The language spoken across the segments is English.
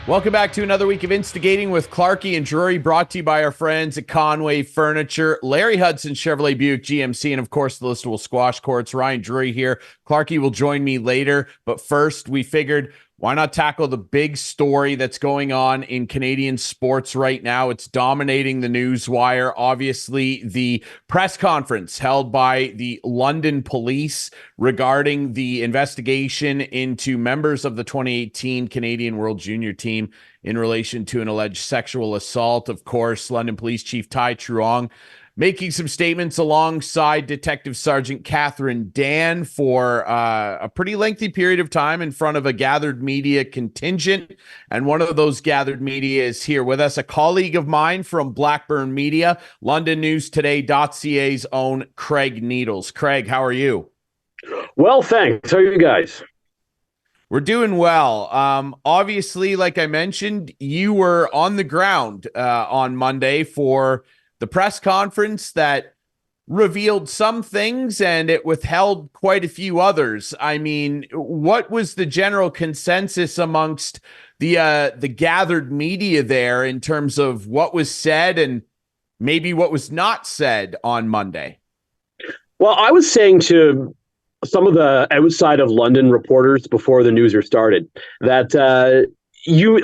Welcome back to another week of Instigating with Clarkey and Drury, brought to you by our friends at Conway Furniture, Larry Hudson, Chevrolet Buick GMC, and of course the listable squash courts. Ryan Drury here. Clarkey will join me later, but first we figured, why not tackle the big story that's going on in Canadian sports right now? It's dominating the news wire. Obviously, the press conference held by the London police regarding the investigation into members of the 2018 Canadian World Junior team in relation to an alleged sexual assault. Of course, London Police Chief Tai Truong making some statements alongside Detective Sergeant Catherine Dan for a pretty lengthy period of time in front of a gathered media contingent. And one of those gathered media is here with us, a colleague of mine from Blackburn Media, LondonNewsToday.ca's own Craig Needles. Craig, how are you? Well, thanks. How are you guys? We're doing well. Obviously, like I mentioned, you were on the ground on Monday for the press conference that revealed some things and it withheld quite a few others. I mean, what was the general consensus amongst the gathered media there in terms of what was said and maybe what was not said on Monday? Well, I was saying to some of the outside of London reporters before the newser started that you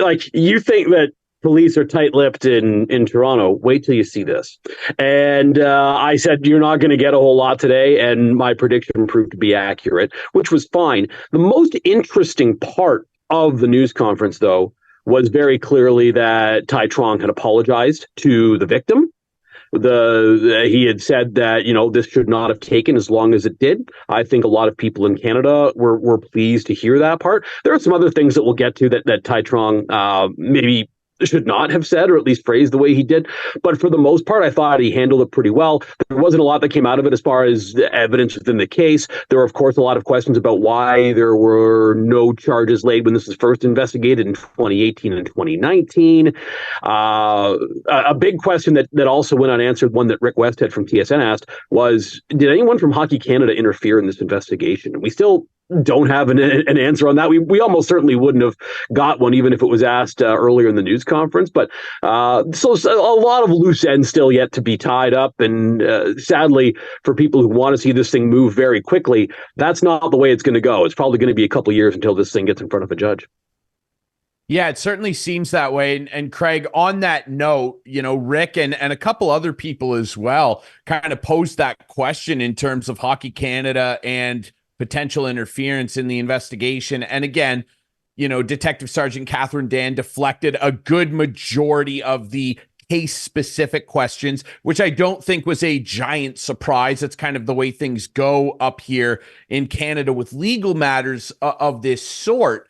think that police are tight-lipped in Toronto. Wait till you see this. And I said, you're not going to get a whole lot today. And my prediction proved to be accurate, which was fine. The most interesting part of the news conference, though, was very clearly that Tai Truong had apologized to the victim. He had said that, this should not have taken as long as it did. I think a lot of people in Canada were pleased to hear that part. There are some other things that we'll get to that Tai Truong maybe should not have said, or at least phrased the way he did. But for the most part, I thought he handled it pretty well. There wasn't a lot that came out of it as far as the evidence within the case. There were, of course, a lot of questions about why there were no charges laid when this was first investigated in 2018 and 2019. A big question that also went unanswered, one that Rick Westhead from TSN asked, was, did anyone from Hockey Canada interfere in this investigation? And we still don't have an answer on that. We almost certainly wouldn't have got one, even if it was asked earlier in the news conference. But so a lot of loose ends still yet to be tied up. And sadly, for people who want to see this thing move very quickly, that's not the way it's going to go. It's probably going to be a couple of years until this thing gets in front of a judge. Yeah, it certainly seems that way. And Craig, on that note, Rick and a couple other people as well kind of posed that question in terms of Hockey Canada and potential interference in the investigation. And again, Detective Sergeant Catherine Dan deflected a good majority of the case-specific questions, which I don't think was a giant surprise. That's kind of the way things go up here in Canada with legal matters of this sort.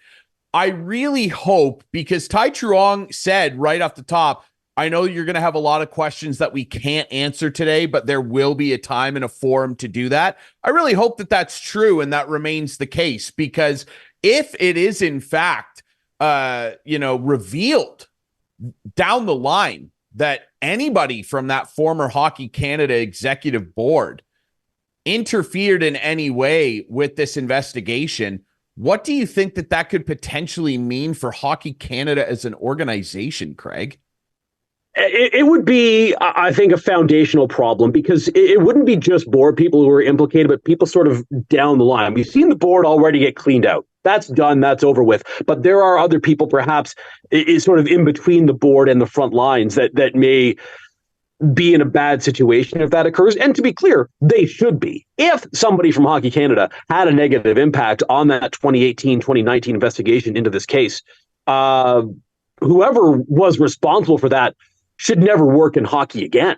I really hope, because Tai Truong said right off the top, I know you're going to have a lot of questions that we can't answer today, but there will be a time and a forum to do that. I really hope that that's true and that remains the case, because if it is in fact, revealed down the line that anybody from that former Hockey Canada executive board interfered in any way with this investigation, what do you think that could potentially mean for Hockey Canada as an organization, Craig? It would be, I think, a foundational problem, because it wouldn't be just board people who are implicated, but people sort of down the line. We've seen the board already get cleaned out. That's done. That's over with. But there are other people perhaps is sort of in between the board and the front lines that may be in a bad situation if that occurs. And to be clear, they should be. If somebody from Hockey Canada had a negative impact on that 2018-2019 investigation into this case, whoever was responsible for that should never work in hockey again.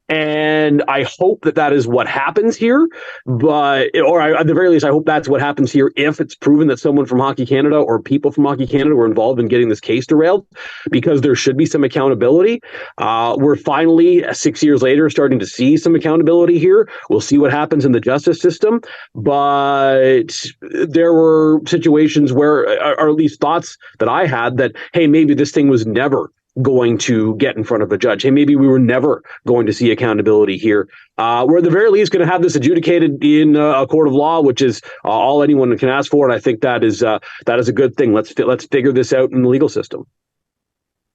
And I hope that is what happens here, at the very least, I hope that's what happens here if it's proven that someone from Hockey Canada or people from Hockey Canada were involved in getting this case derailed, because there should be some accountability. We're finally, 6 years later, starting to see some accountability here. We'll see what happens in the justice system. But there were situations where, or at least thoughts that I had, that, hey, maybe this thing was never going to get in front of a judge. Hey, maybe we were never going to see accountability here. We're at the very least going to have this adjudicated in a court of law, which is all anyone can ask for. And I think that is a good thing. Let's figure this out in the legal system.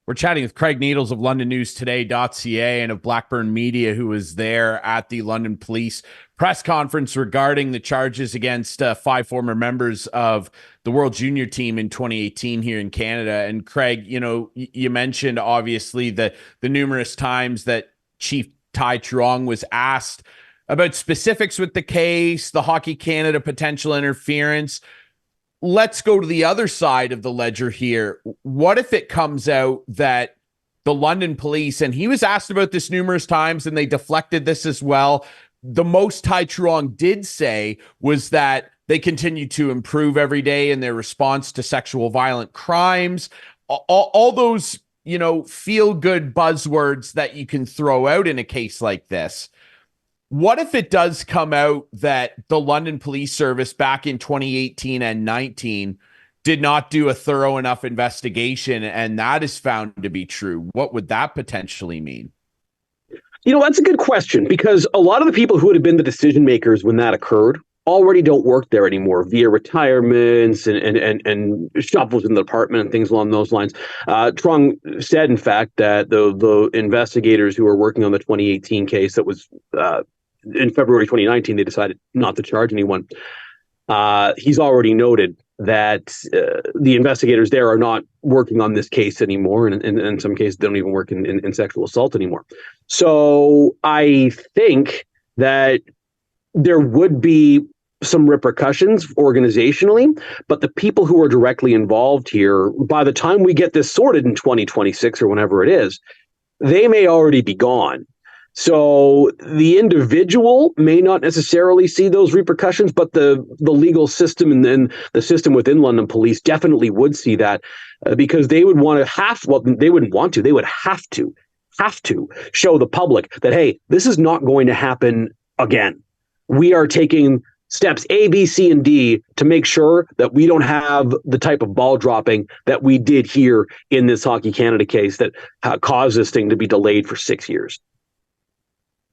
We're chatting with Craig Needles of LondonNewsToday.ca and of Blackburn Media, who was there at the London Police press conference regarding the charges against 5 former members of the World Junior team in 2018 here in Canada. And Craig, you mentioned obviously the numerous times that Chief Tai Truong was asked about specifics with the case, the Hockey Canada potential interference. Let's go to the other side of the ledger here. What if it comes out that the London Police, and he was asked about this numerous times and they deflected this as well, the most Tai Truong did say was that they continue to improve every day in their response to sexual violent crimes. All those, feel-good buzzwords that you can throw out in a case like this. What if it does come out that the London Police Service back in 2018 and 19 did not do a thorough enough investigation and that is found to be true? What would that potentially mean? That's a good question, because a lot of the people who would have been the decision makers when that occurred already don't work there anymore via retirements and shuffles in the department and things along those lines. Truong said, in fact, that the investigators who were working on the 2018 case that was in February 2019, they decided not to charge anyone. He's already noted that the investigators there are not working on this case anymore, and in some cases, they don't even work in sexual assault anymore. So I think that there would be some repercussions organizationally, but the people who are directly involved here, by the time we get this sorted in 2026 or whenever it is, they may already be gone. So the individual may not necessarily see those repercussions, but the legal system and then the system within London Police definitely would see that, because they would want to they wouldn't want to, they would have to show the public that, hey, this is not going to happen again. We are taking steps A, B, C, and D to make sure that we don't have the type of ball dropping that we did here in this Hockey Canada case that caused this thing to be delayed for 6 years.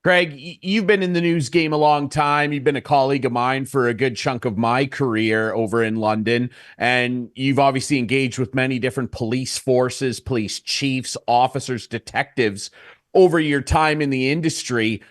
Craig, you've been in the news game a long time. You've been a colleague of mine for a good chunk of my career over in London, and you've obviously engaged with many different police forces, police chiefs, officers, detectives over your time in the industry.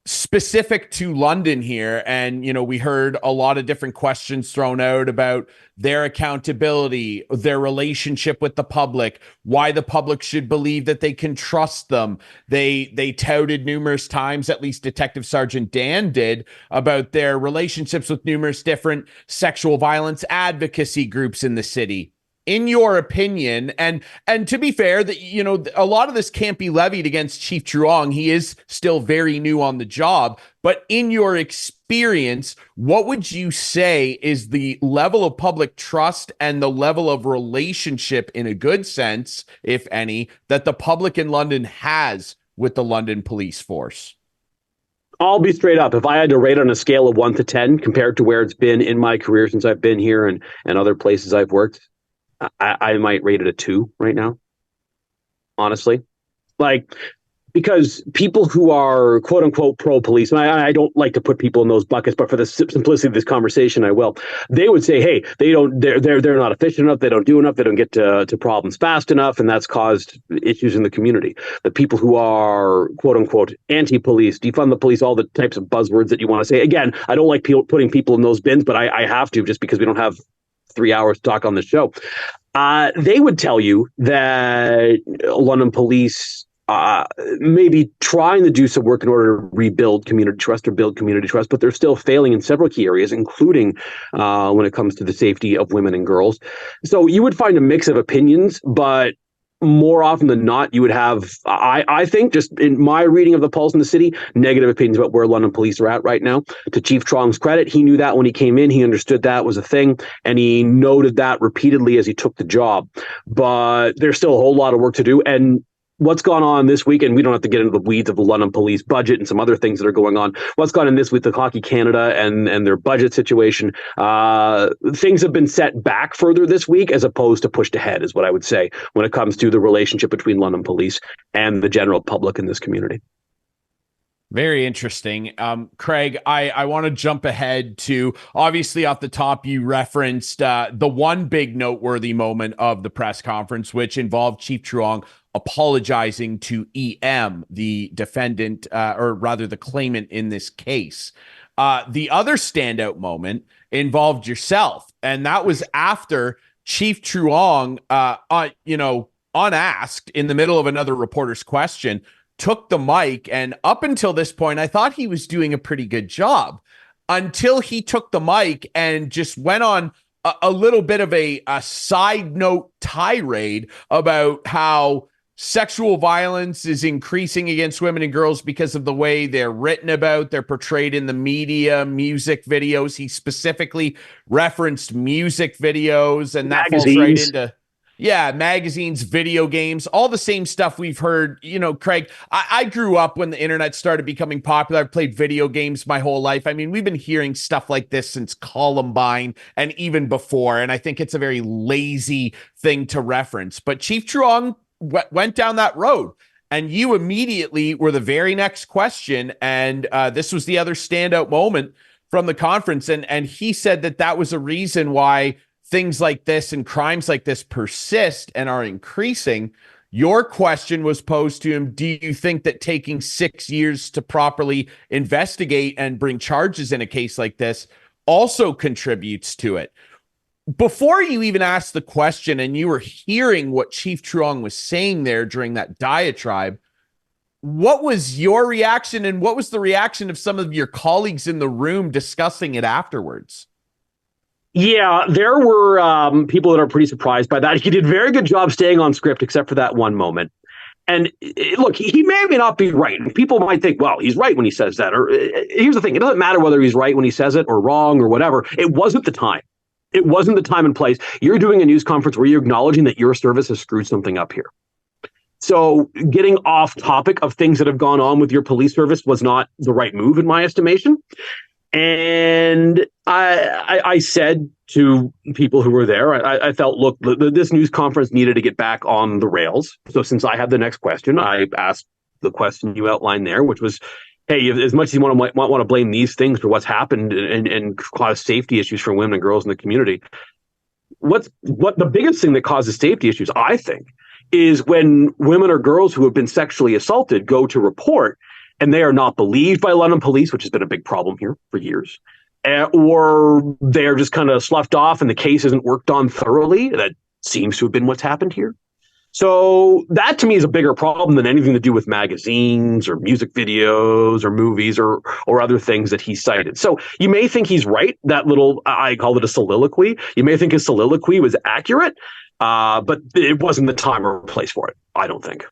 Specific to London here, and we heard a lot of different questions thrown out about their accountability, their relationship with the public, why the public should believe that they can trust them. They touted numerous times, at least Detective Sergeant Dan did, about their relationships with numerous different sexual violence advocacy groups in the city. In your opinion, and to be fair, that a lot of this can't be levied against Chief Truong. He is still very new on the job. But in your experience, what would you say is the level of public trust and the level of relationship, in a good sense, if any, that the public in London has with the London police force? I'll be straight up. If I had to rate on a scale of 1 to 10 compared to where it's been in my career since I've been here and other places I've worked, I might rate it a 2 right now, honestly. Because people who are quote unquote pro police, and I don't like to put people in those buckets, but for the simplicity of this conversation, I will. They would say, hey, they're not efficient enough, they don't do enough, they don't get to problems fast enough, and that's caused issues in the community. The people who are quote unquote anti-police, defund the police, all the types of buzzwords that you want to say. Again, I don't like putting people in those bins, but I have to, just because we don't have 3 hours to talk on the show. They would tell you that London Police may be trying to do some work in order to rebuild community trust or build community trust, but they're still failing in several key areas, including when it comes to the safety of women and girls. So you would find a mix of opinions, but more often than not, you would have, I think, just in my reading of the pulse in the city, negative opinions about where London Police are at right now. To Chief Truong's credit, he knew that when he came in, he understood that was a thing, and he noted that repeatedly as he took the job. But there's still a whole lot of work to do, and what's gone on this week, and we don't have to get into the weeds of the London Police budget and some other things that are going on. What's gone on this week, the Hockey Canada and their budget situation, things have been set back further this week as opposed to pushed ahead, is what I would say, when it comes to the relationship between London Police and the general public in this community. Very interesting. Craig, I want to jump ahead to, obviously off the top, you referenced the one big noteworthy moment of the press conference, which involved Chief Truong apologizing to EM, the defendant, or rather the claimant in this case. The other standout moment involved yourself, and that was after Chief Truong, unasked in the middle of another reporter's question, took the mic, and up until this point, I thought he was doing a pretty good job until he took the mic and just went on a little bit of a side note tirade about how sexual violence is increasing against women and girls because of the way they're written about, they're portrayed in the media, music videos. He specifically referenced music videos, and that falls right into magazines, video games, all the same stuff we've heard. Craig, I grew up when the internet started becoming popular. I've played video games my whole life. I mean, we've been hearing stuff like this since Columbine and even before, and I think it's a very lazy thing to reference. But Chief Truong went down that road, and you immediately were the very next question, and this was the other standout moment from the conference, and he said that was a reason why things like this and crimes like this persist and are increasing. Your question was posed to him: do you think that taking 6 years to properly investigate and bring charges in a case like this also contributes to it? Before you even asked the question and you were hearing what Chief Truong was saying there during that diatribe, what was your reaction, and what was the reaction of some of your colleagues in the room discussing it afterwards? Yeah, there were people that are pretty surprised by that. He did a very good job staying on script, except for that one moment. And look, he may or may not be right. People might think, well, he's right when he says that. Or here's the thing: it doesn't matter whether he's right when he says it or wrong or whatever. It wasn't the time. It wasn't the time and place. You're doing a news conference where you're acknowledging that your service has screwed something up here. So getting off topic of things that have gone on with your police service was not the right move, in my estimation. And I said to people who were there, I felt, look, this news conference needed to get back on the rails. So since I had the next question, I asked the question you outlined there, which was, hey, as much as you want to blame these things for what's happened and cause safety issues for women and girls in the community, what the biggest thing that causes safety issues, I think, is when women or girls who have been sexually assaulted go to report and they are not believed by London police, which has been a big problem here for years, or they're just kind of sloughed off and the case isn't worked on thoroughly. That seems to have been what's happened here. So that to me is a bigger problem than anything to do with magazines or music videos or movies or other things that he cited. So you may think he's right. That little, I call it a soliloquy. You may think his soliloquy was accurate, but it wasn't the time or place for it, I don't think.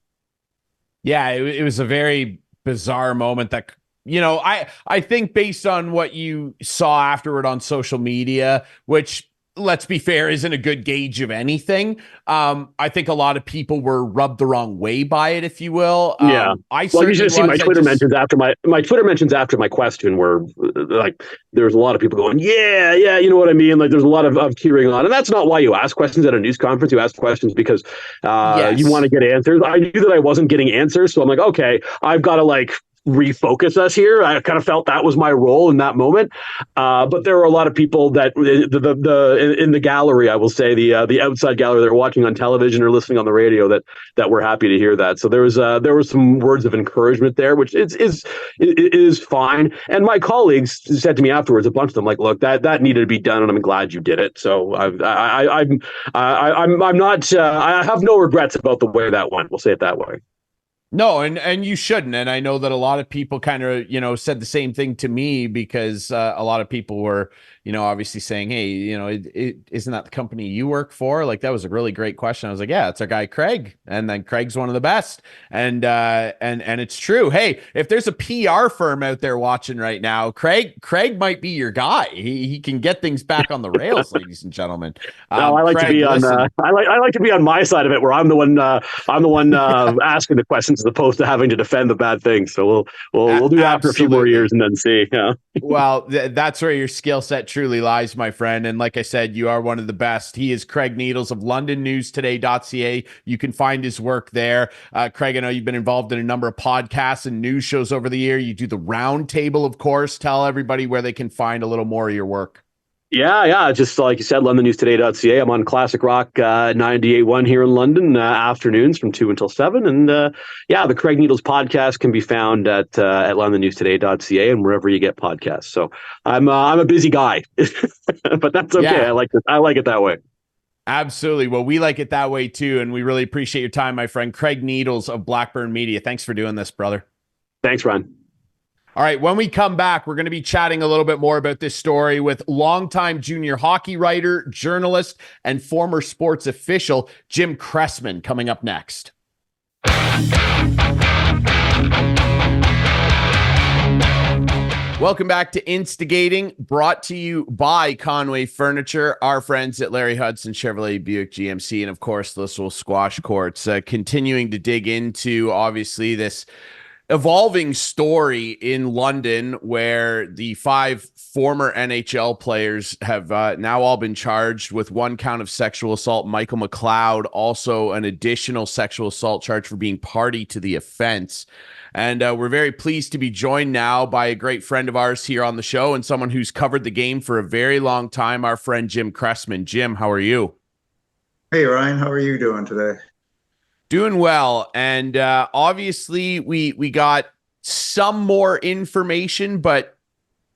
Yeah, it was a very bizarre moment that, I think based on what you saw afterward on social media, which, let's be fair, isn't a good gauge of anything. I think a lot of people were rubbed the wrong way by it, if you will. Yeah. You should have seen my Twitter mentions after my Twitter mentions after my question were like, there's a lot of people going, yeah, you know what I mean? Like there's a lot of cheering on. And that's not why you ask questions at a news conference. You ask questions because you want to get answers. I knew that I wasn't getting answers. So I'm like, okay, I've got to refocus us here. I kind of felt that was my role in that moment. But there were a lot of people that in the gallery, I will say the outside gallery, they're watching on television or listening on the radio that were happy to hear that. So there was some words of encouragement there, which is fine. And my colleagues said to me afterwards, a bunch of them, like, look, that needed to be done, and I'm glad you did it. So I'm not. I have no regrets about the way that went. We'll say it that way. No, and you shouldn't. And I know that a lot of people kind of, said the same thing to me, because a lot of people were, obviously saying, hey, isn't that the company you work for? Like, that was a really great question. I was like, yeah, it's our guy, Craig. And then Craig's one of the best. And it's true. Hey, if there's a PR firm out there watching right now, Craig might be your guy. He can get things back on the rails, ladies and gentlemen. No, I like Craig, to be on. I like to be on my side of it, where I'm the one asking the questions as opposed to having to defend the bad things. So we'll do that for a few more years and then see. Yeah. Well, that's where your skill set truly lies, my friend. And like I said, you are one of the best. He is Craig Needles of LondonNewsToday.ca. You can find his work there. Craig, I know you've been involved in a number of podcasts and news shows over the year. You do the Roundtable, of course. Tell everybody where they can find a little more of your work. Yeah. Just like you said, LondonNewsToday.ca. I'm on Classic Rock 98.1 here in London, afternoons from 2 until 7. And the Craig Needles podcast can be found at LondonNewsToday.ca and wherever you get podcasts. So I'm a busy guy, but that's okay. Yeah. I like it that way. Absolutely. Well, we like it that way too. And we really appreciate your time, my friend. Craig Needles of Blackburn Media. Thanks for doing this, brother. Thanks, Ron. All right, when we come back, we're going to be chatting a little bit more about this story with longtime junior hockey writer, journalist, and former sports official Jim Cressman coming up next. Welcome back to Instigating, brought to you by Conway Furniture, our friends at Larry Hudson Chevrolet Buick GMC, and of course, the Little Squash Courts. Continuing to dig into, obviously, this evolving story in London where the 5 former NHL players have now all been charged with 1 count of sexual assault. Michael McLeod, also an additional sexual assault charge for being party to the offense. And we're very pleased to be joined now by a great friend of ours here on the show and someone who's covered the game for a very long time, our friend Jim Cressman. Jim, how are you? Hey, Ryan, how are you doing today? Doing well. And obviously we got some more information, but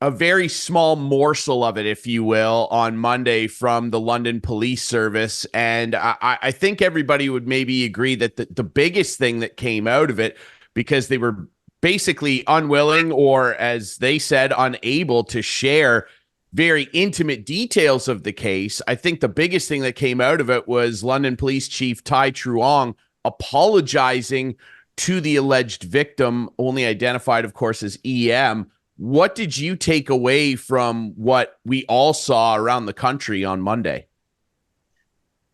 a very small morsel of it, if you will, on Monday from the London Police Service. And I think everybody would maybe agree that the biggest thing that came out of it, because they were basically unwilling, or as they said, unable to share very intimate details of the case. I think the biggest thing that came out of it was London Police Chief Tai Truong apologizing to the alleged victim, only identified, of course, as EM. What did you take away from what we all saw around the country on Monday?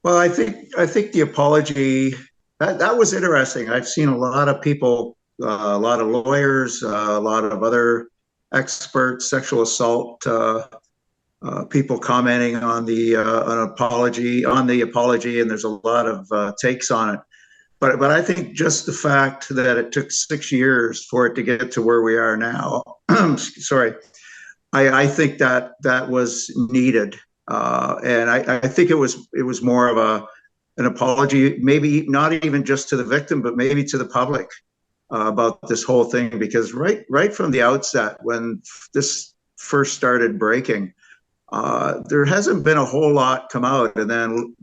Well, I think the apology that was interesting. I've seen a lot of people, a lot of lawyers, a lot of other experts, sexual assault people commenting on an apology, and there's a lot of takes on it. But I think just the fact that it took 6 years for it to get to where we are now, sorry, I think that was needed, and I think it was more of an apology, maybe not even just to the victim, but maybe to the public about this whole thing, because right from the outset, when this first started breaking, there hasn't been a whole lot come out, and then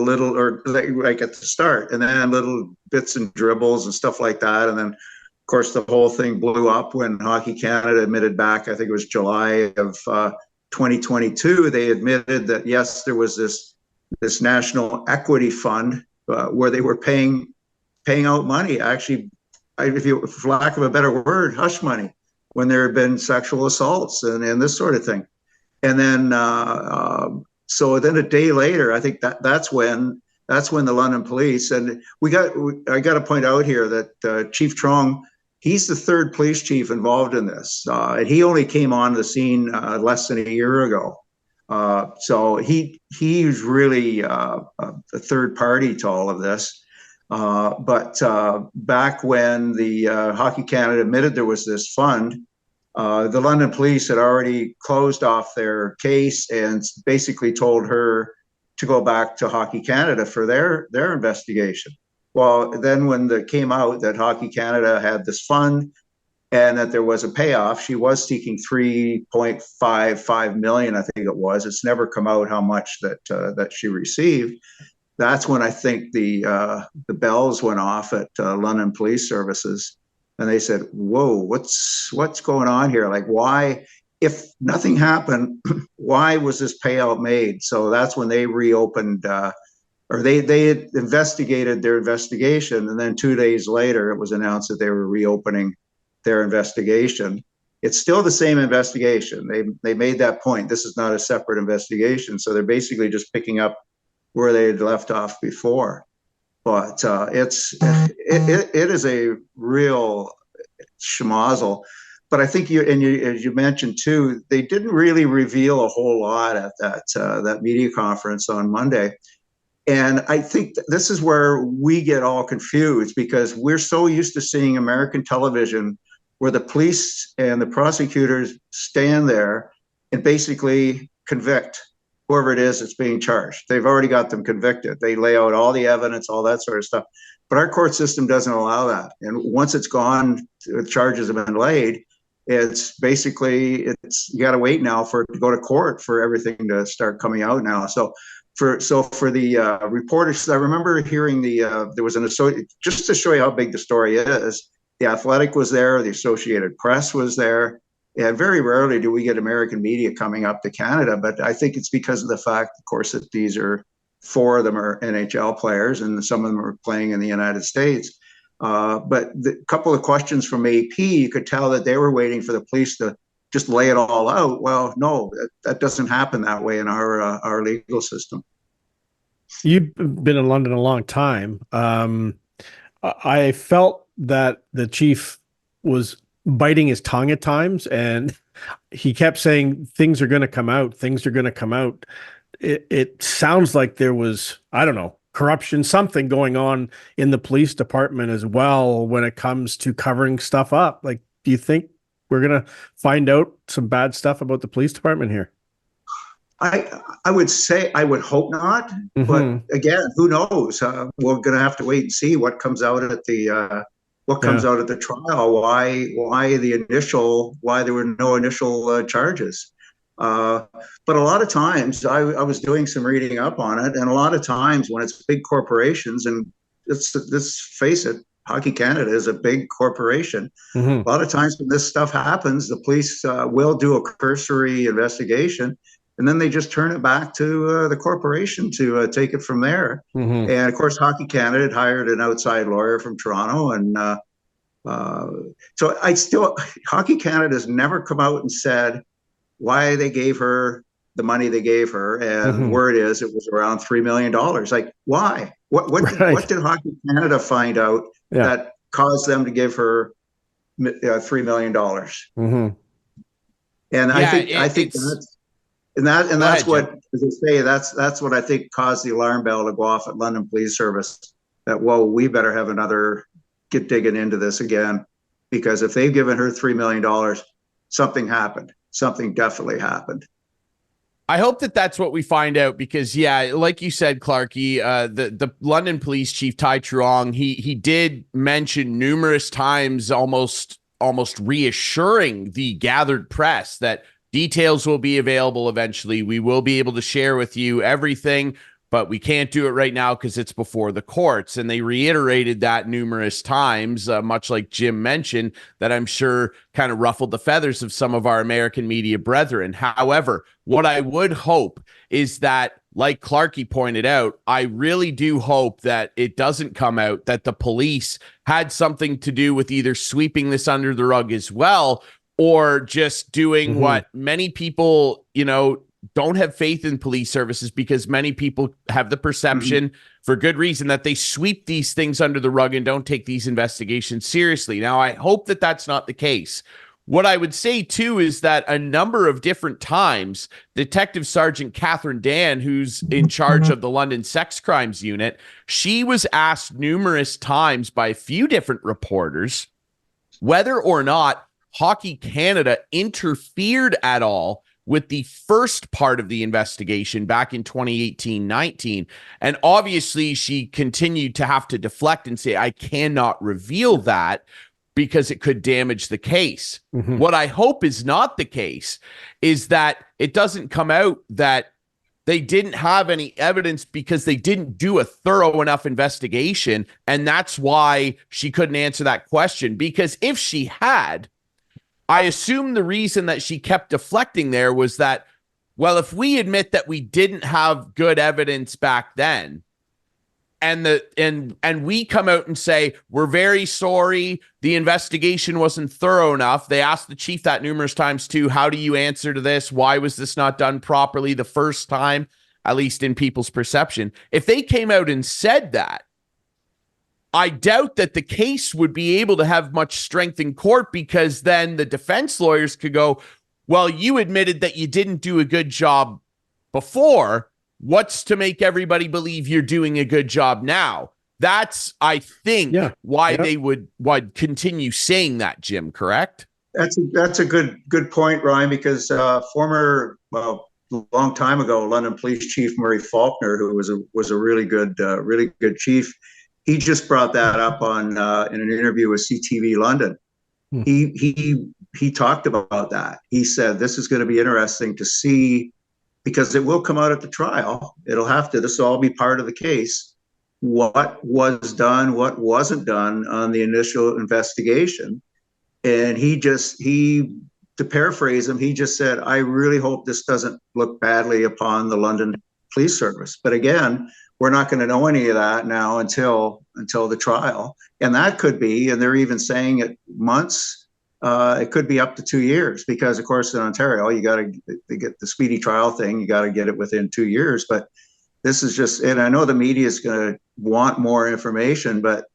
little, or like at the start, and then little bits and dribbles and stuff like that. And then, of course, the whole thing blew up when Hockey Canada admitted back, I think it was July of 2022, they admitted that, yes, there was this national equity fund where they were paying out money, actually, for lack of a better word, hush money, when there had been sexual assaults and this sort of thing. And then, so then a day later, I think that's when the London Police, and I got to point out here that Chief Truong, he's the 3rd police chief involved in this, and he only came on the scene less than a year ago. So he's really a third party to all of this. But back when the Hockey Canada admitted there was this fund, the London Police had already closed off their case and basically told her to go back to Hockey Canada for their investigation. Well, then when it came out that Hockey Canada had this fund and that there was a payoff, she was seeking $3.55 million, I think it was. It's never come out how much that she received. That's when I think the bells went off at London Police Services. And they said, whoa, what's going on here? Like, why, if nothing happened, why was this payout made? So that's when they reopened, or they had investigated their investigation. And then 2 days later, it was announced that they were reopening their investigation. It's still the same investigation. They made that point. This is not a separate investigation. So they're basically just picking up where they had left off before. But it is a real schmozzle. but I think as you mentioned too, they didn't really reveal a whole lot at that media conference on Monday. And I think this is where we get all confused, because we're so used to seeing American television where the police and the prosecutors stand there and basically convict whoever it is that's being charged. They've already got them convicted. They lay out all the evidence, all that sort of stuff. But our court system doesn't allow that. And once it's gone, the charges have been laid, it's basically, you got to wait now for it to go to court for everything to start coming out now. So for the reporters, I remember hearing there was an just to show you how big the story is. The Athletic was there, the Associated Press was there, and very rarely do we get American media coming up to Canada. But I think it's because of the fact, of course, that four of them are NHL players, and some of them are playing in the United States. But the couple of questions from AP, you could tell that they were waiting for the police to just lay it all out. Well, no, that doesn't happen that way in our legal system. You've been in London a long time. I felt that the chief was biting his tongue at times, and he kept saying things are going to come out. Things are going to come out. It sounds like there was, I don't know, corruption, something going on in the police department as well when it comes to covering stuff up. Like, do you think we're going to find out some bad stuff about the police department here? I would say, I would hope not, but again, who knows? We're going to have to wait and see what comes out at the out at the trial. Why there were no initial charges? But a lot of times, I was doing some reading up on it, and a lot of times when it's big corporations, and let's face it, Hockey Canada is a big corporation. A lot of times when this stuff happens, the police will do a cursory investigation, and then they just turn it back to the corporation to take it from there. And of course, Hockey Canada had hired an outside lawyer from Toronto, and so Hockey Canada has never come out and said why they gave her the money they gave her, and the word is it was around $3 million. Like, why? What did Hockey Canada find out that caused them to give her $3 million? And I think that's what, as I say, that's what I think caused the alarm bell to go off at London Police Service. That, whoa, we better have get digging into this again, because if they've given her $3 million, something happened. Something definitely happened. I hope that that's what we find out, because, like you said, Clarkey, the London police chief, Tai Truong, he did mention numerous times, almost reassuring the gathered press that details will be available eventually. We will be able to share with you everything, but we can't do it right now because it's before the courts. And they reiterated that numerous times, much like Jim mentioned, that I'm sure kind of ruffled the feathers of some of our American media brethren. However, what I would hope is that, like Clarkey pointed out, I really do hope that it doesn't come out that the police had something to do with either sweeping this under the rug as well, or just doing what many people, don't have faith in police services, because many people have the perception, for good reason, that they sweep these things under the rug and don't take these investigations seriously. Now, I hope that that's not the case. What I would say, too, is that a number of different times, Detective Sergeant Catherine Dan, who's in charge of the London Sex Crimes Unit, she was asked numerous times by a few different reporters whether or not Hockey Canada interfered at all with the first part of the investigation back in 2018-19. And obviously, she continued to have to deflect and say, I cannot reveal that because it could damage the case. What I hope is not the case is that it doesn't come out that they didn't have any evidence because they didn't do a thorough enough investigation, and that's why she couldn't answer that question. Because if she had, I assume the reason that she kept deflecting there was that, well, if we admit that we didn't have good evidence back then, and we come out and say, we're very sorry, the investigation wasn't thorough enough. They asked the chief that numerous times too. How do you answer to this? Why was this not done properly the first time, at least in people's perception? If they came out and said that, I doubt that the case would be able to have much strength in court, because then the defense lawyers could go, well, you admitted that you didn't do a good job before. What's to make everybody believe you're doing a good job now? That's, I think, why they would continue saying that, Jim, correct? That's a good point, Ryan, because long time ago, London Police Chief Murray Faulkner, who was a really good chief, he just brought that up on in an interview with CTV London. He talked about that. He said this is going to be interesting to see, because it will come out at the trial. This will all be part of the case. What was done, what wasn't done on the initial investigation. And to paraphrase him, he just said, I really hope this doesn't look badly upon the London Police Service. But again, we're not going to know any of that now until the trial. And that could be, and they're even saying it months, it could be up to 2 years, because of course in Ontario, you got to get the speedy trial thing. You got to get it within 2 years. But this is just, and I know the media is going to want more information, but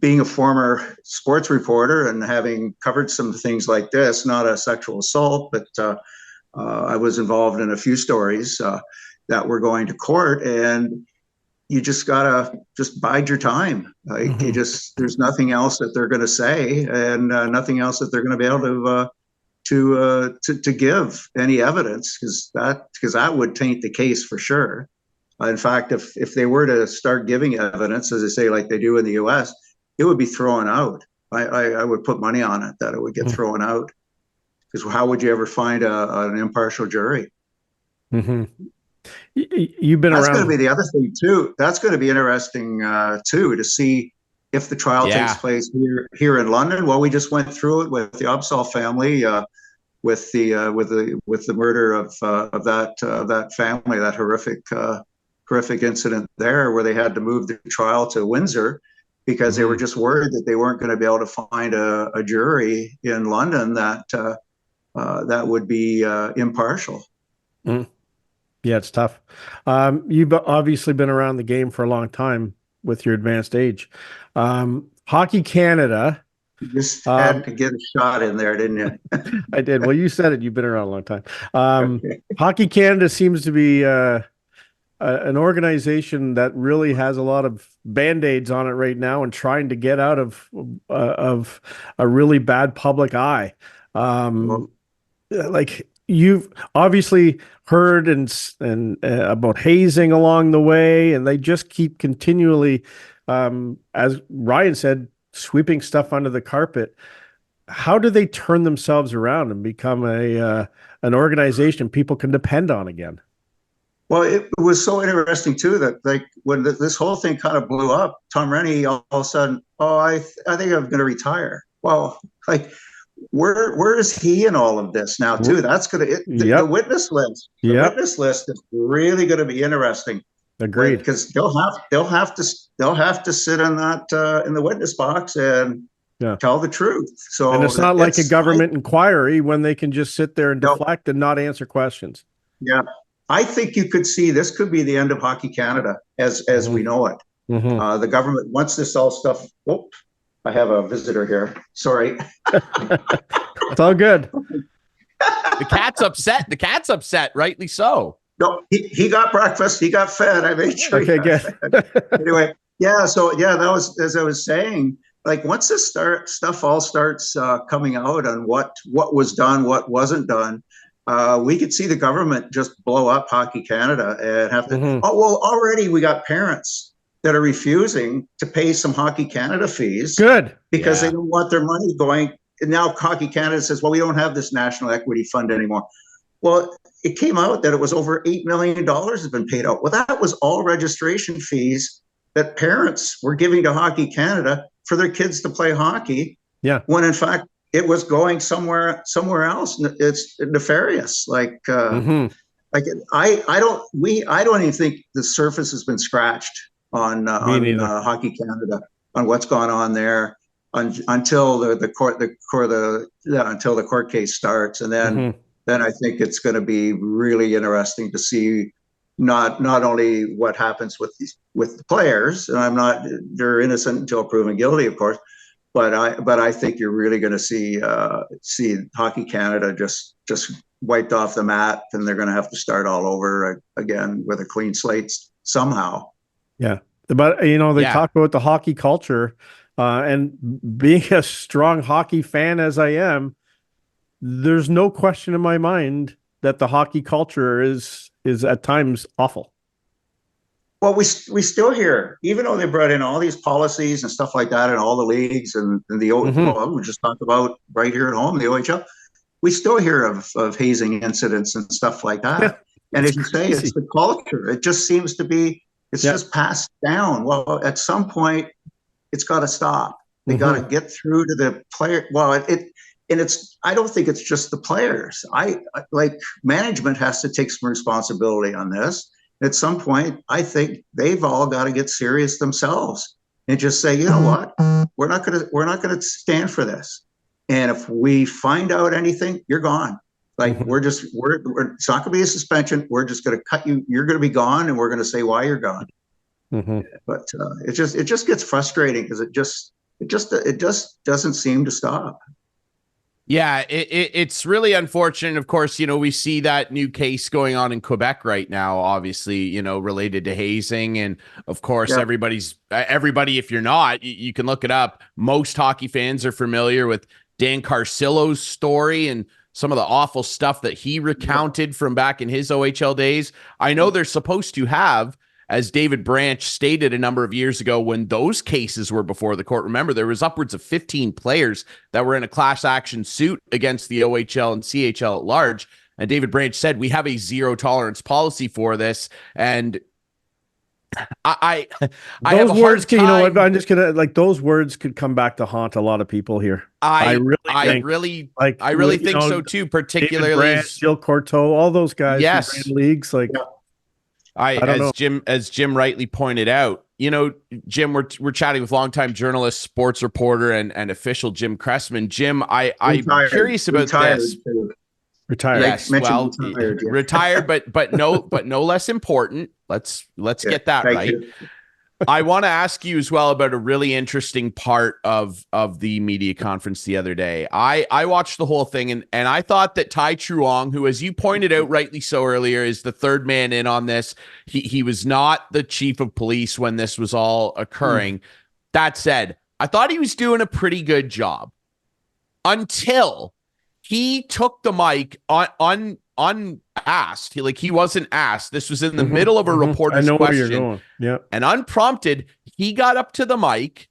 being a former sports reporter and having covered some things like this, not a sexual assault, but I was involved in a few stories that were going to court, and you just gotta bide your time. Like there's nothing else that they're going to say, and nothing else that they're going to be able to give any evidence, because that would taint the case for sure. In fact, if they were to start giving evidence, as I say, like they do in the U.S., it would be thrown out. I would put money on it that it would get thrown out, because how would you ever find an impartial jury? You've been around. That's going to be the other thing too. That's going to be interesting too, to see if the trial takes place here in London. Well, we just went through it with the Obsol family, with the murder of that family, that horrific incident there, where they had to move the trial to Windsor because they were just worried that they weren't going to be able to find a jury in London that would be impartial. Yeah, it's tough. You've obviously been around the game for a long time with your advanced age. Hockey Canada. You just had to get a shot in there, didn't you? I did. Well, you said it. You've been around a long time. Hockey Canada seems to be an organization that really has a lot of Band-Aids on it right now and trying to get out of a really bad public eye. Like, you've obviously heard and about hazing along the way, and they just keep continually, as Ryan said, sweeping stuff under the carpet. How do they turn themselves around and become an organization people can depend on again? Well, it was so interesting too that, like, when this whole thing kind of blew up, Tom Rennie all of a sudden, I think I'm going to retire. Well, like, where is he in all of this now too? That's going to the witness list. The witness list is really going to be interesting. Agreed. Because they'll have to sit in that in the witness box and tell the truth. So, and it's not like a government inquiry when they can just sit there and deflect and not answer questions. Yeah. I think you could see this could be the end of Hockey Canada as we know it. The government, once this all stuff, I have a visitor here. Sorry. It's all good. The cat's upset. The cat's upset, rightly so. No, he got breakfast. He got fed. I made sure. Okay, good. Anyway, that was, as I was saying, like, once this stuff all starts coming out on what was done, what wasn't done, we could see the government just blow up Hockey Canada and have to. Already we got parents that are refusing to pay some Hockey Canada fees. Good. Because they don't want their money going. And now Hockey Canada says, well, we don't have this national equity fund anymore. Well, it came out that it was over $8 million has been paid out. Well, that was all registration fees that parents were giving to Hockey Canada for their kids to play hockey. Yeah. When in fact it was going somewhere else. It's nefarious. Like, I don't even think the surface has been scratched on Hockey Canada, on what's gone on there until the court case starts, and then I think it's going to be really interesting to see not only what happens with the players, and they're innocent until proven guilty, of course, but I think you're really going to see Hockey Canada just wiped off the map, and they're going to have to start all over again with a clean slate somehow. Yeah. But, they talk about the hockey culture, and being a strong hockey fan as I am, there's no question in my mind that the hockey culture is at times awful. Well, we still hear, even though they brought in all these policies and stuff like that in all the leagues and the well, we just talked about right here at home, the OHL, we still hear of hazing incidents and stuff like that. Yeah, and as you say, it's the culture. It just seems to be, it's just passed down. Well, at some point, it's got to stop. They got to get through to the player. Well, I don't think it's just the players. Management has to take some responsibility on this. At some point, I think they've all got to get serious themselves and just say, you know what, we're not gonna stand for this. And if we find out anything, you're gone. It's not gonna be a suspension. We're just gonna cut you. You're gonna be gone, and we're gonna say why you're gone. But it just gets frustrating because it just doesn't seem to stop. Yeah, it's really unfortunate. Of course, we see that new case going on in Quebec right now, obviously, related to hazing. And of course, everybody, if you're not, you can look it up. Most hockey fans are familiar with Dan Carcillo's story and some of the awful stuff that he recounted from back in his OHL days. I know they're supposed to have, as David Branch stated a number of years ago when those cases were before the court. Remember, there was upwards of 15 players that were in a class action suit against the OHL and CHL at large. And David Branch said, we have a zero tolerance policy for this. And I have a hard time. I'm just gonna those words could come back to haunt a lot of people here. I really think so too. Particularly Branch, Jill Courteau, all those guys. Yes, in leagues as Jim rightly pointed out, Jim, we're chatting with longtime journalist, sports reporter, and official Jim Cressman. Jim, I'm curious about this. Retired. Yes, retired, but no less important. Let's get that right. I want to ask you as well about a really interesting part of the media conference the other day. I watched the whole thing and I thought that Tai Truong, who, as you pointed out rightly so earlier, is the third man in on this. He was not the chief of police when this was all occurring. That said, I thought he was doing a pretty good job until he took the mic unasked. He wasn't asked. This was in the middle of a reporter's question. Where you're going. Yeah. And unprompted, he got up to the mic,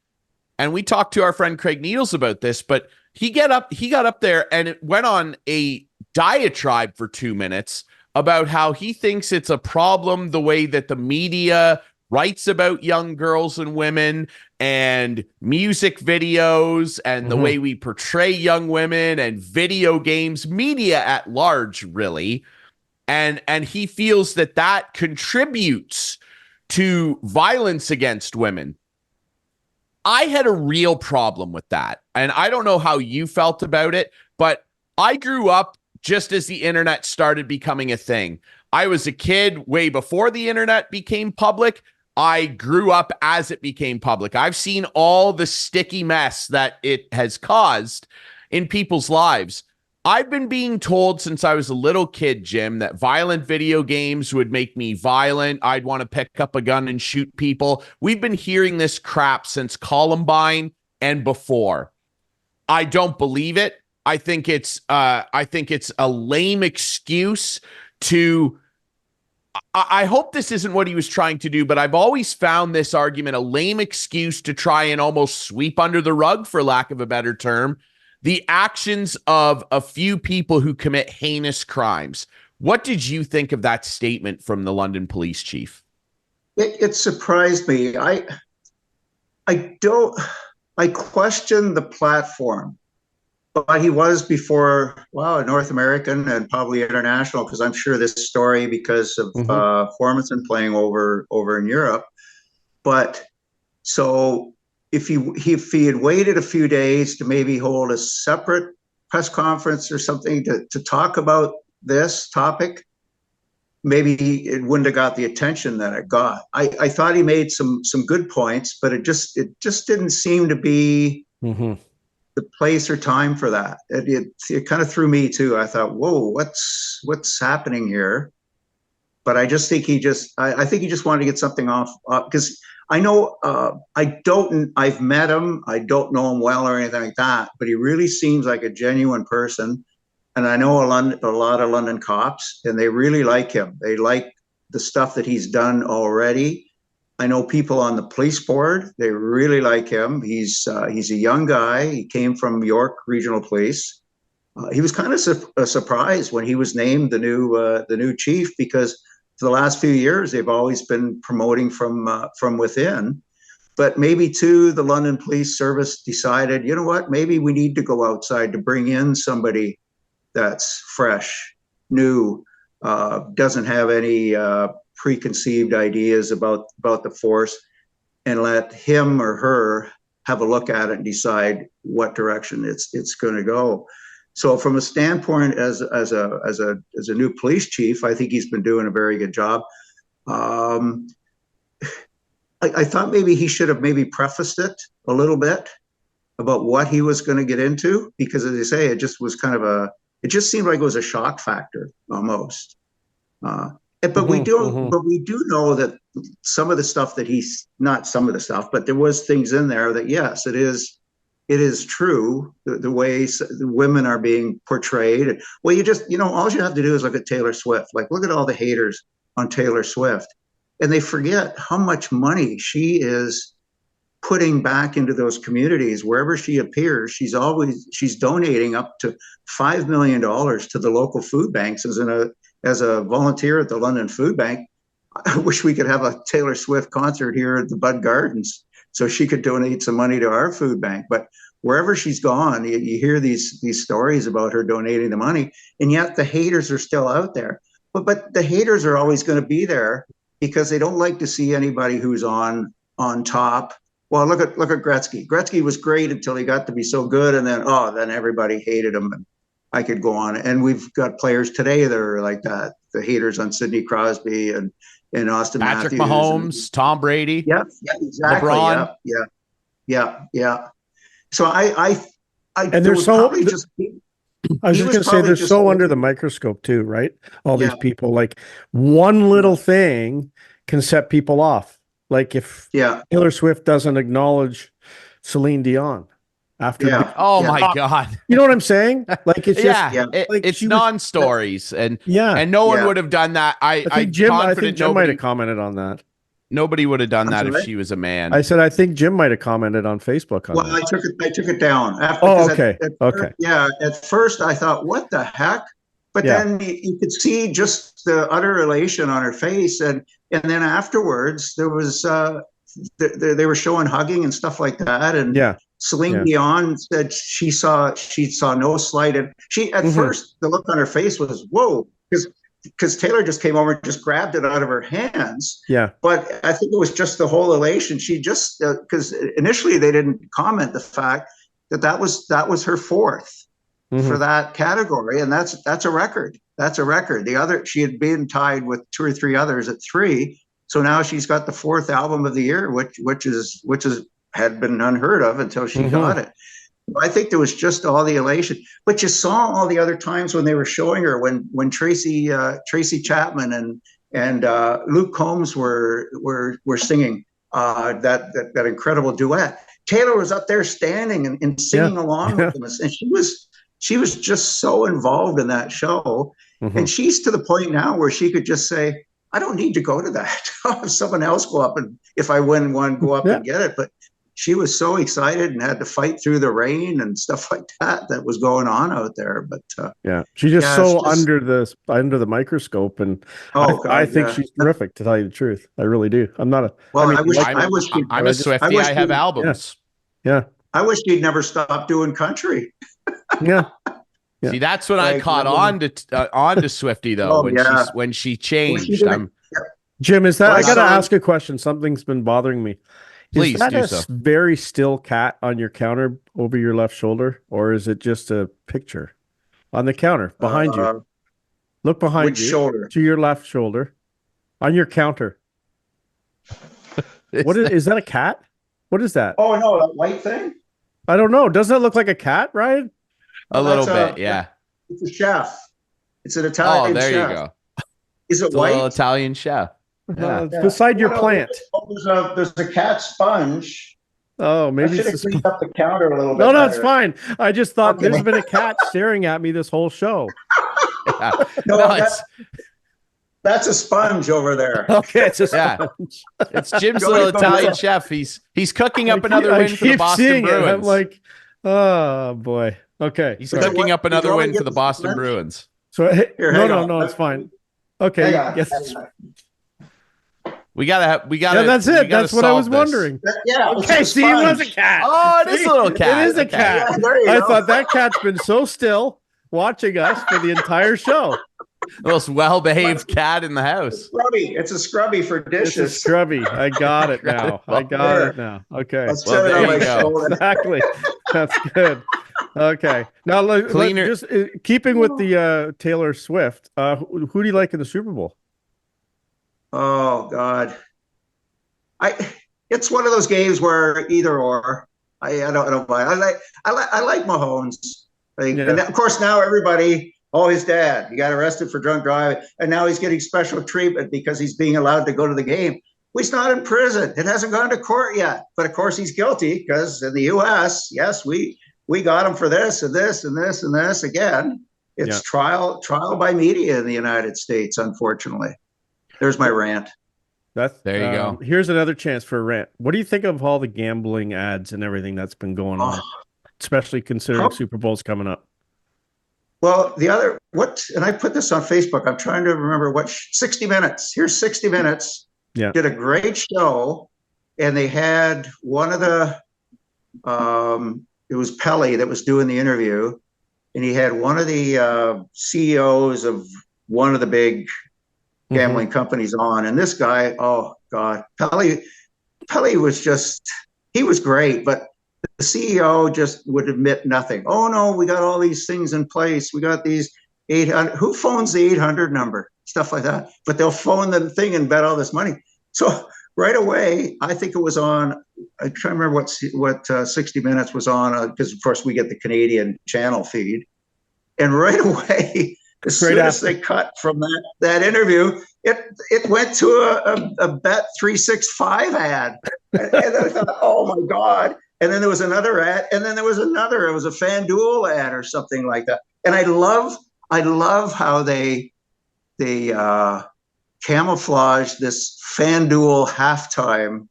and we talked to our friend Craig Needles about this, but he got up there and it went on a diatribe for 2 minutes about how he thinks it's a problem the way that the media writes about young girls and women and music videos and the way we portray young women and video games, media at large, really. And he feels that contributes to violence against women. I had a real problem with that. And I don't know how you felt about it, but I grew up just as the internet started becoming a thing. I was a kid way before the internet became public. I grew up as it became public. I've seen all the sticky mess that it has caused in people's lives. I've been being told since I was a little kid, Jim, that violent video games would make me violent. I'd want to pick up a gun and shoot people. We've been hearing this crap since Columbine and before. I don't believe it. I think it's a lame excuse to. I hope this isn't what he was trying to do, but I've always found this argument a lame excuse to try and almost sweep under the rug, for lack of a better term, the actions of a few people who commit heinous crimes. What did you think of that statement from the London police chief? It surprised me. I question the platform, but he was before, North American and probably international, because I'm sure this story, because of Formanson playing over in Europe. But so if he had waited a few days to maybe hold a separate press conference or something to talk about this topic, maybe it wouldn't have got the attention that it got. I thought he made some good points, but it just didn't seem to be the place or time for that. It kind of threw me too. I thought, whoa, what's happening here? But I just think I think he just wanted to get something off, because I know I've met him. I don't know him well or anything like that, but he really seems like a genuine person. And I know a lot of London cops, and they really like him. They like the stuff that he's done already. I know people on the police board, they really like him. He's a young guy. He came from York Regional Police. He was kind of surprised when he was named the new chief, because for the last few years they've always been promoting from within. But maybe too, the London Police Service decided, you know what, maybe we need to go outside to bring in somebody that's fresh, new, doesn't have any preconceived ideas about the force, and let him or her have a look at it and decide what direction it's going to go. So from a standpoint as a new police chief, I think he's been doing a very good job. I thought maybe he should have maybe prefaced it a little bit about what he was going to get into, because as I say, it just was kind of it just seemed like it was a shock factor almost. But we do know that some of the stuff that not some of the stuff, but there was things in there that, yes, it is true, the way the women are being portrayed. Well, all you have to do is look at Taylor Swift. Like, look at all the haters on Taylor Swift, and they forget how much money she is putting back into those communities. Wherever she appears, she's donating up to $5 million to the local food banks. As a volunteer at the London Food Bank, I wish we could have a Taylor Swift concert here at the Bud Gardens so she could donate some money to our food bank. But wherever she's gone, you hear these stories about her donating the money, and yet the haters are still out there. But the haters are always going to be there, because they don't like to see anybody who's on top. Well, look at Gretzky. Gretzky was great until he got to be so good, and then everybody hated him. And I could go on. And we've got players today that are like that. The haters on Sidney Crosby and Austin Patrick Matthews, Mahomes, Tom Brady. Yeah, exactly. LeBron. Yeah. So I and they're so. I was just going to say they're so under the microscope too, right? All these people, like one little thing can set people off. Like if Taylor Swift doesn't acknowledge Celine Dion after, my God, you know what I'm saying? Like it's just like it's non-stories, and no one would have done that. I think Jim might have commented on that. Nobody would have done that if she was a man. I said I think Jim might have commented on Facebook on that. I took it down. Okay. At first I thought, what the heck? But then you could see just the utter elation on her face, and then afterwards there was they were showing hugging and stuff like that, and Celine Dion said she saw no slight, and she at first the look on her face was whoa, because Taylor just came over and just grabbed it out of her hands. Yeah, but I think it was just the whole elation. She just because initially they didn't comment the fact that was her fourth. For that category, and that's a record. That's a record. The other, she had been tied with 2 or 3 others at 3, so now she's got the 4th album of the year, which had been unheard of until she got it. I think there was just all the elation, but you saw all the other times when they were showing her, when Tracy Chapman and Luke Combs were singing that incredible duet. Taylor was up there standing and singing along with them, and she was just so involved in that show. And she's to the point now where she could just say, I don't need to go to that. I'll have someone else go up, and if I win one, go up and get it. But she was so excited and had to fight through the rain and stuff like that was going on out there. But she's just under the microscope, and I think she's terrific, to tell you the truth. I really do. I'm not a I'm a Swiftie. I have albums. Yeah. I wish she'd never stopped doing country. Yeah. See, that's when I caught on to Swiftie though. When she changed. Jim, is that I got to ask a question? Something's been bothering me. Please is that do a so. Very still cat on your counter over your left shoulder, or is it just a picture on the counter behind you? Look behind Which you. shoulder? To your left shoulder. On your counter. Is that a cat? What is that? Oh no, that white thing. I don't know. Doesn't it look like a cat, Ryan? a little bit? Yeah. It's a chef. It's an Oh, Italian there chef. you go. Is it It's a little white? Italian chef. Yeah. It's beside your No, plant. there's a cat sponge. Oh, I maybe should have it's cleaned up the counter a little bit. no, that's better. fine. I just thought Okay. there's been a cat staring at me this whole show. Yeah. No, No, it's that's a sponge over there. Okay, it's just Yeah. it's Jim's Go little ahead, go Italian ahead. chef. He's cooking up another win for the Boston seeing it. Bruins. I'm like, oh boy. Okay. He's Is it cooking what- up another you want win me to for the get Boston this Bruins. So hey, Here, no, hang no, on. no, it's fine. Okay. Hang on. Yes. We gotta. Yeah, that's it. That's what I was wondering. Yeah. Okay, it's a see, it was a sponge. cat. Oh, it is a little cat. It is a Okay. cat. Yeah, there you I go. thought that cat's been so still watching us for the entire show. The most well-behaved cat in the house. Scrubby. It's a scrubby for It's a dishes. scrubby. I got it now. I got There. it now. Okay. Let's Well, set it there on my you go. shoulder. Exactly. That's good. Okay. Now, Cleaner- just keeping with the Taylor Swift, who do you like in the Super Bowl? Oh God. It's one of those games where either or. I don't mind. I like Mahomes. Yeah. And of course now everybody, his dad, he got arrested for drunk driving, and now he's getting special treatment because he's being allowed to go to the game. Well, he's not in prison. It hasn't gone to court yet. But of course he's guilty because in the US, yes, we got him for this and this and this and this. Again, it's trial by media in the United States, unfortunately. There's my rant. There you go. Here's another chance for a rant. What do you think of all the gambling ads and everything that's been going on, especially considering Super Bowl's coming up? Well, and I put this on Facebook. I'm trying to remember 60 Minutes. Here's 60 Minutes. Yeah. Did a great show, and they had one of the, it was Pelly that was doing the interview, and he had one of the CEOs of one of the big gambling companies on, and this guy, oh God, Pelly was he was great, but the CEO just would admit nothing. Oh no, we got all these things in place. We got these 800. Who phones the 800 number? Stuff like that. But they'll phone the thing and bet all this money. So right away, I think it was on. I try to remember what 60 Minutes was on, because of course we get the Canadian channel feed, and right away, as soon as they cut from that interview, it went to a Bet365 ad, and I thought, oh my God. And then there was another ad, and then there was another. It was a FanDuel ad or something like that. And I love how they camouflage this FanDuel halftime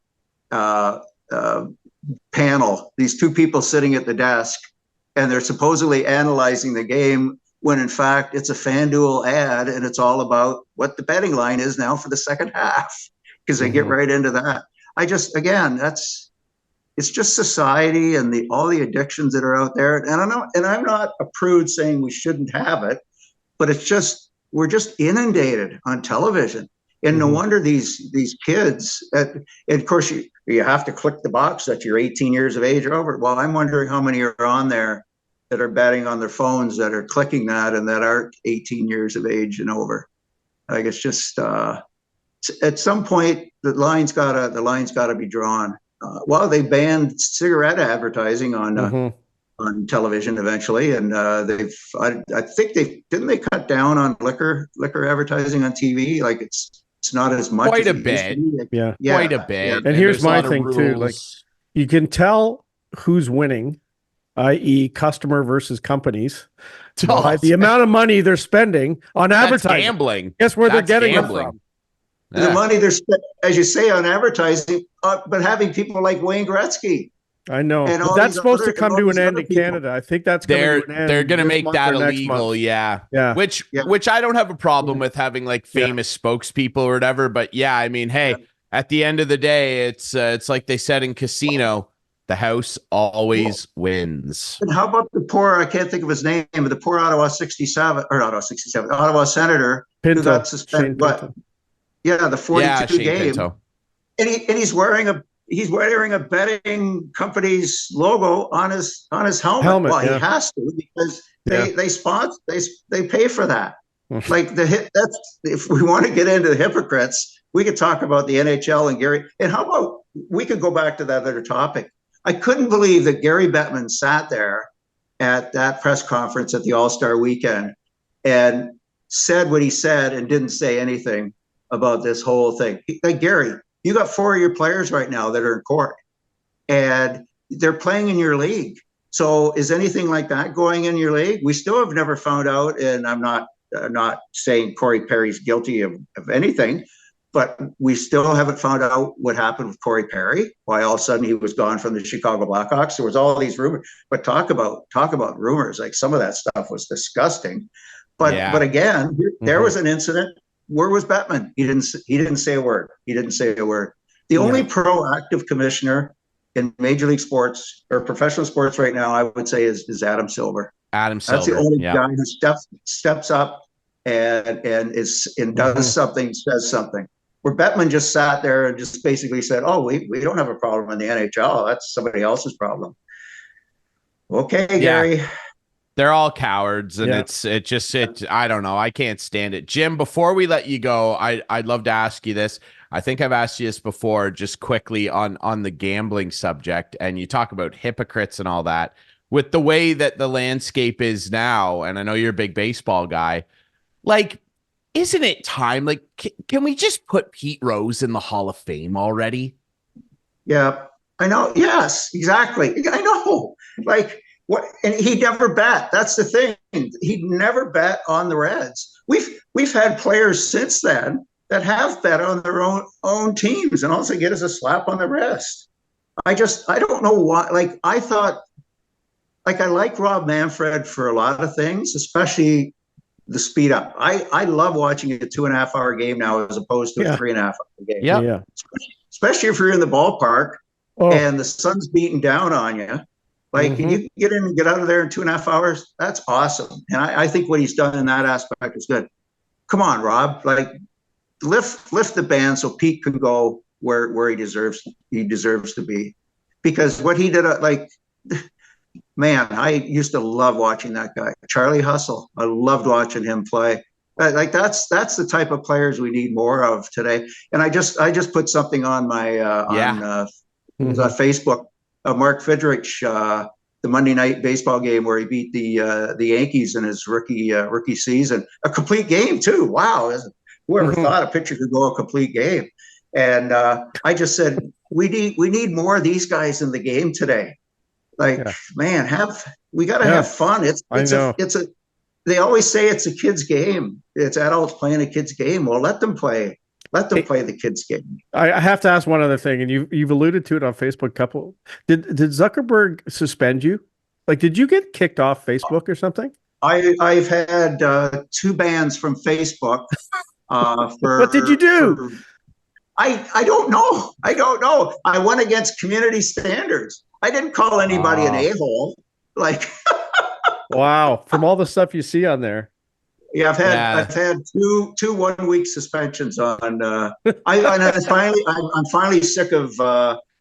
panel. These two people sitting at the desk, and they're supposedly analyzing the game, when in fact it's a FanDuel ad, and it's all about what the betting line is now for the second half, because they get right into that. It's just society and all the addictions that are out there. And I'm not a prude saying we shouldn't have it, but we're just inundated on television. And no wonder these kids, and of course you have to click the box that you're 18 years of age or over. Well, I'm wondering how many are on there that are betting on their phones, that are clicking that, and that aren't 18 years of age and over. Like, it's just at some point the line's gotta be drawn. Well, they banned cigarette advertising on television eventually, and I think didn't they cut down on liquor advertising on TV? Like it's not as much. Quite as a it used to bit. be. Yeah. Quite a bit. And here's there's a my lot of thing too. rules. Like, you can tell who's winning, i.e., customer versus companies, by the amount of money they're spending on advertising. That's gambling. Guess where That's they're getting gambling. it from? The money they're spending, as you say, on advertising, but having people like Wayne Gretzky. I know. And But all that's these supposed other- to come and to all an these end other in people. Canada. I think that's coming They're to an end. they're gonna this make month that or next illegal, month. yeah. Yeah. Which I don't have a problem with having like famous spokespeople or whatever. But yeah, I mean, hey, at the end of the day, it's like they said in Casino, the house always wins. And how about the poor, I can't think of his name, but the poor Ottawa senator Pinto, who got suspended. Shane But Pinto. yeah, the 42 Shane game. Pinto. And he's wearing a betting company's logo on his helmet. Well, yeah. he has to, because Yeah. they pay for that. Like that's if we want to get into the hypocrites, we could talk about the NHL and Gary. And how about we could go back to that other topic? I couldn't believe that Gary Bettman sat there at that press conference at the All-Star weekend and said what he said and didn't say anything about this whole thing. Like, Gary, you got 4 of your players right now that are in court and they're playing in your league. So is anything like that going in your league? We still have never found out, and I'm not saying Corey Perry's guilty of anything, but we still haven't found out what happened with Corey Perry, why all of a sudden he was gone from the Chicago Blackhawks. There was all these rumors, but talk about rumors. Like, some of that stuff was disgusting. But again, there was an incident. Where was Bettman? He didn't say a word. He didn't say a word. The only proactive commissioner in Major League Sports or professional sports right now, I would say, is Adam Silver. Adam Silver. That's the only guy who steps up and does something, says something. Where Bettman just sat there and just basically said, "Oh, we don't have a problem in the NHL. That's somebody else's problem." Okay, Gary. They're all cowards, and I don't know. I can't stand it. Jim, before we let you go, I'd love to ask you this. I think I've asked you this before, just quickly on the gambling subject, and you talk about hypocrites and all that. With the way that the landscape is now, and I know you're a big baseball guy, like, isn't it time? Like, can we just put Pete Rose in the Hall of Fame already? Yeah, I know. Yes, exactly. I know. Like, what? And he never bet. That's the thing. He never bet on the Reds. We've had players since then that have bet on their own teams, and all they get is a slap on the wrist. I don't know why. Like, I thought, like, I like Rob Manfred for a lot of things, especially the speed up. I love watching a 2.5 hour game now as opposed to a 3.5 hour game. Yeah. Especially if you're in the ballpark and the sun's beating down on you. Like, you get in and get out of there in 2.5 hours. That's awesome. And I think what he's done in that aspect is good. Come on, Rob. Like, lift the band so Pete can go where he deserves to be. Because what he did, man, I used to love watching that guy, Charlie Hustle. I loved watching him play. Like, that's the type of players we need more of today. And I just put something on my on Facebook. Mark Fidrich, the Monday night baseball game where he beat the Yankees in his rookie season, a complete game too. Wow, whoever thought a pitcher could go a complete game? And I just said we need more of these guys in the game today. Like, man, we got to have fun. They always say it's a kid's game. It's adults playing a kid's game. Well, let them play. Let them play the kids' game. I have to ask one other thing, and you've alluded to it on Facebook. Did Zuckerberg suspend you? Like, did you get kicked off Facebook or something? I've had 2 bans from Facebook. What did you do? I don't know. I went against community standards. I didn't call anybody an a-hole. Like, wow! From all the stuff you see on there. Yeah, I've had two 1-week suspensions on. I'm finally sick of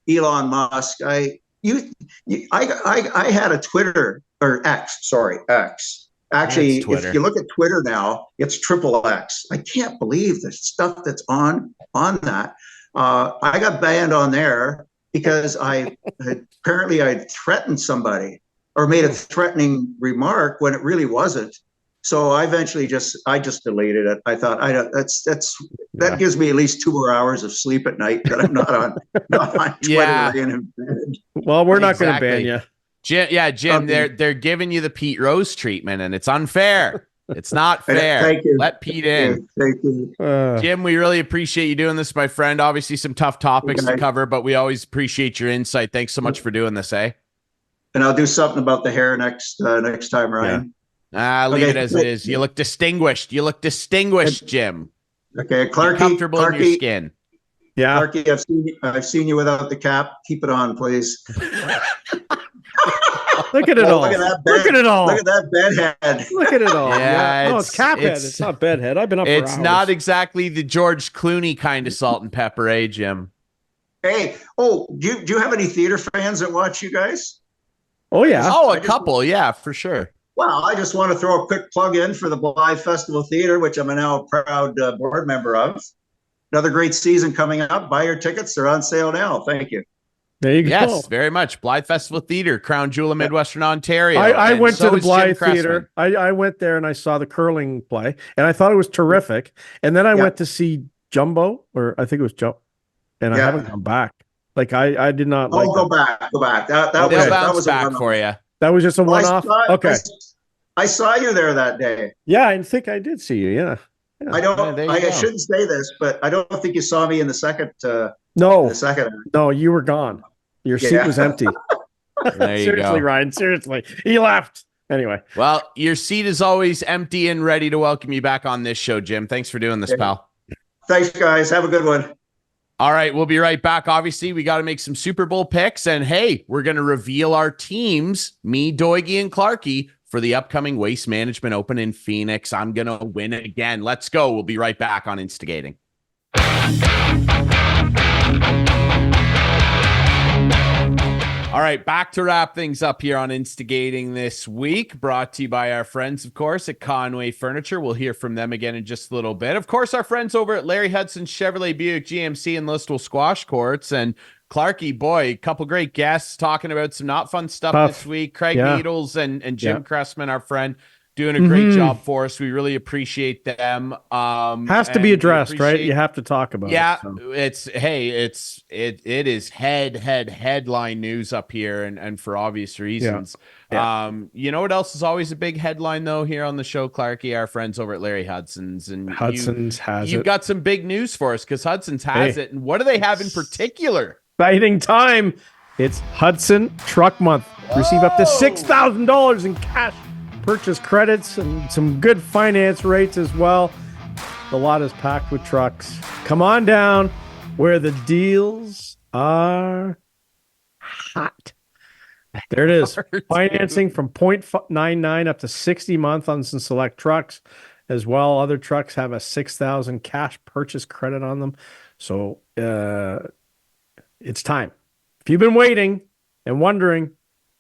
Elon Musk. I had a Twitter or X. Sorry, X. Actually, if you look at Twitter now, it's XXX. I can't believe the stuff that's on that. I got banned on there because I threatened somebody or made a threatening remark when it really wasn't. So I eventually just deleted it. I thought that gives me at least 2 more hours of sleep at night that I'm not on Twitter. Well, we're not going to ban you, Jim. They're giving you the Pete Rose treatment, and it's unfair. It's not fair. Thank you. Let Pete in. Thank you. Jim, we really appreciate you doing this, my friend. Obviously, some tough topics to cover, but we always appreciate your insight. Thanks so much for doing this, eh? And I'll do something about the hair next time, Ryan. Leave it as it is. You look distinguished. Jim. Okay, Clarkey, comfortable in your skin. Yeah, Clarkey, I've seen you without the cap. Keep it on, please. Look at it all. Look at that bed head. Look at it all. Yeah, it's cap head. It's not bed head. I've been up for hours. It's not exactly the George Clooney kind of salt and pepper, eh, Jim? Hey, do you have any theater fans that watch you guys? Oh yeah. Oh, a couple, yeah, for sure. Well, I just want to throw a quick plug in for the Blythe Festival Theater, which I'm now a proud board member of. Another great season coming up. Buy your tickets. They're on sale now. Thank you. There you go. Yes, very much. Blythe Festival Theater, crown jewel of Midwestern Ontario. I And went so to the is Jim Blythe Cressman. Theater. I went there and I saw the curling play, and I thought it was terrific. And then I went to see Jumbo, or I think it was Joe, and I haven't gone back. Like I did not like. Go back. That They'll was bounce a back one-off. for you. That was just a one-off. Okay. I saw you there that day. Yeah, I think I did see you. Yeah. I don't. there you I go. shouldn't say this, but I don't think you saw me in the second. No, The second. no, you were gone. Your seat was empty. There you Seriously, go. Ryan. Seriously, he left. Anyway, Well, your seat is always empty and ready to welcome you back on this show, Jim. Thanks for doing this, pal. Thanks, guys. Have a good one. All right, we'll be right back. Obviously, we got to make some Super Bowl picks. And hey, we're going to reveal our teams, me, Doigie, and Clarkey, for the upcoming Waste Management Open in Phoenix. I'm going to win it again. Let's go. We'll be right back on Instigating. All right, back to wrap things up here on Instigating this week, brought to you by our friends, of course, at Conway Furniture. We'll hear from them again in just a little bit. Of course, our friends over at Larry Hudson's Chevrolet Buick GMC and Listowel Squash Courts. And Clarkey, boy, a couple great guests talking about some not fun stuff this week. Craig Needles and Jim Cressman, our friend, doing a great job for us. We really appreciate them. has to be addressed, right? You have to talk about it. So. It is headline news up here, and for obvious reasons. You know what else is always a big headline though here on the show, Clarkey? Our friends over at Larry Hudson's, and you've got some big news for us because Hudson's has it. And what do they have in particular? Exciting time! It's Hudson Truck Month. Receive up to $6,000 in cash purchase credits and some good finance rates as well. The lot is packed with trucks. Come on down where the deals are hot. There it is. Financing from 0.99 up to 60 month on some select trucks as well. Other trucks have a $6,000 cash purchase credit on them. So it's time. If you've been waiting and wondering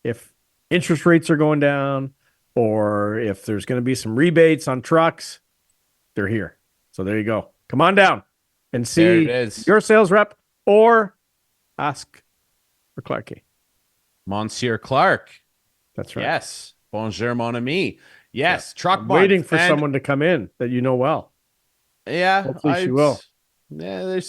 if interest rates are going down, or if there's going to be some rebates on trucks, they're here. So there you go. Come on down and see your sales rep or ask for Clarkey. Monsieur Clark. That's right. Yes. Bonjour, mon ami. Yes. Truck month. Waiting for someone to come in that you know well. Yeah. Hopefully she will. Yeah, there's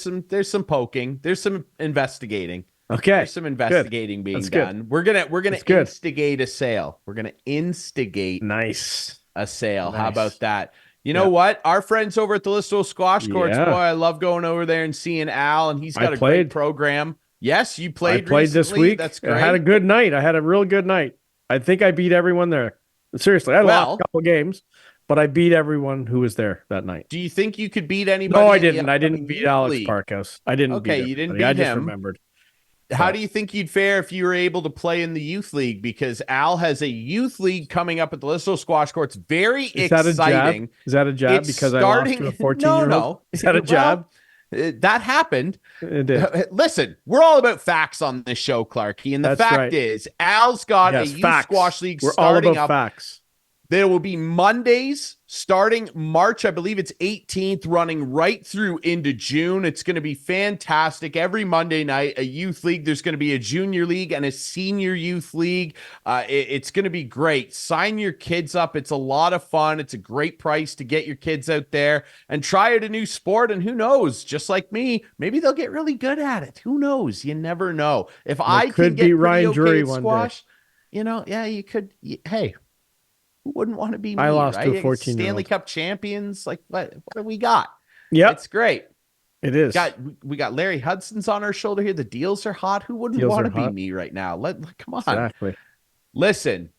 some poking. There's some investigating. Okay. There's some investigating being done. We're gonna instigate a sale. We're gonna instigate a sale. How about that? You know what? Our friends over at the Listowel Squash Courts, boy, I love going over there and seeing Al, and he's got a great program. Yes, you played. I played this week. That's great. I had a good night. I had a real good night. I think I beat everyone there. Seriously, I lost a couple games, but I beat everyone who was there that night. Do you think you could beat anybody? No, I didn't. I didn't beat Alex Parkhouse. I didn't. Okay, beat you didn't him. beat him. I just remembered. How do you think you'd fare if you were able to play in the youth league? Because Al has a youth league coming up at the Listowel Squash Courts. Very exciting. Is that a jab? It's because starting, I lost to a 14-year-old? No. Is that a jab? That happened. It did. Listen, we're all about facts on this show, Clarkey. And the fact is, Al's got a youth squash league starting up. Facts. There will be Mondays starting March, I believe it's 18th, running right through into June. It's going to be fantastic. Every Monday night, a youth league. There's going to be a junior league and a senior youth league. It's going to be great. Sign your kids up. It's a lot of fun. It's a great price to get your kids out there and try out a new sport. And who knows, just like me, maybe they'll get really good at it. Who knows? You never know. If I could get Ryan Drury one squash, day. you could. Hey. Who wouldn't want to be me? I lost right? to a 14-year-old. Stanley Cup champions. Like what do we got? Yeah, it's great. It is. We got Larry Hudson's on our shoulder here. The deals are hot. Who wouldn't want to be me right now? Come on. Exactly. Listen,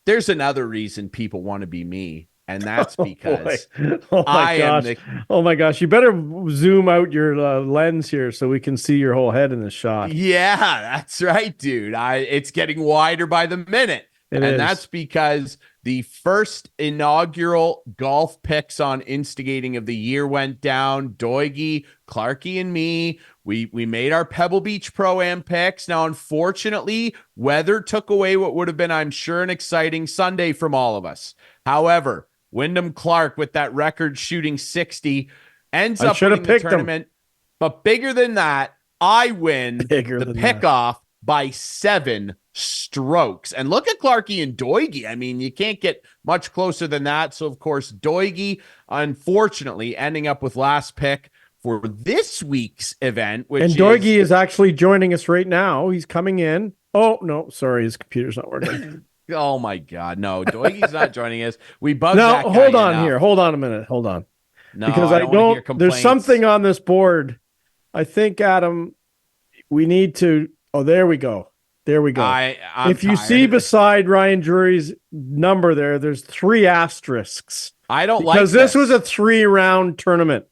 there's another reason people want to be me, and that's because oh my gosh, you better zoom out your lens here so we can see your whole head in the shot. Yeah, that's right, dude. It's getting wider by the minute. That's because The first inaugural golf picks on Instigating of the year went down. Doigie, Clarkey, and me. We made our Pebble Beach Pro-Am picks. Now, unfortunately, weather took away what would have been, I'm sure, an exciting Sunday from all of us. However, Wyndham Clark with that record shooting 60 ends up winning the tournament. But bigger than that, I win the pick-off by 7 strokes. And look at Clarkey and Doigie. I mean, you can't get much closer than that. So, of course, Doigie, unfortunately, ending up with last pick for this week's event. And Doigie is actually joining us right now. He's coming in. Oh, no, sorry. His computer's not working. Oh, my God. No, Doigie's not joining us. We bugged that guy hold on enough. here. Hold on a minute. Hold on. No, because I don't there's something on this board. I think, Adam, we need to. Oh, there we go. There we go. If you see beside Ryan Drury's number there's 3 asterisks. I don't like because this was a 3-round tournament.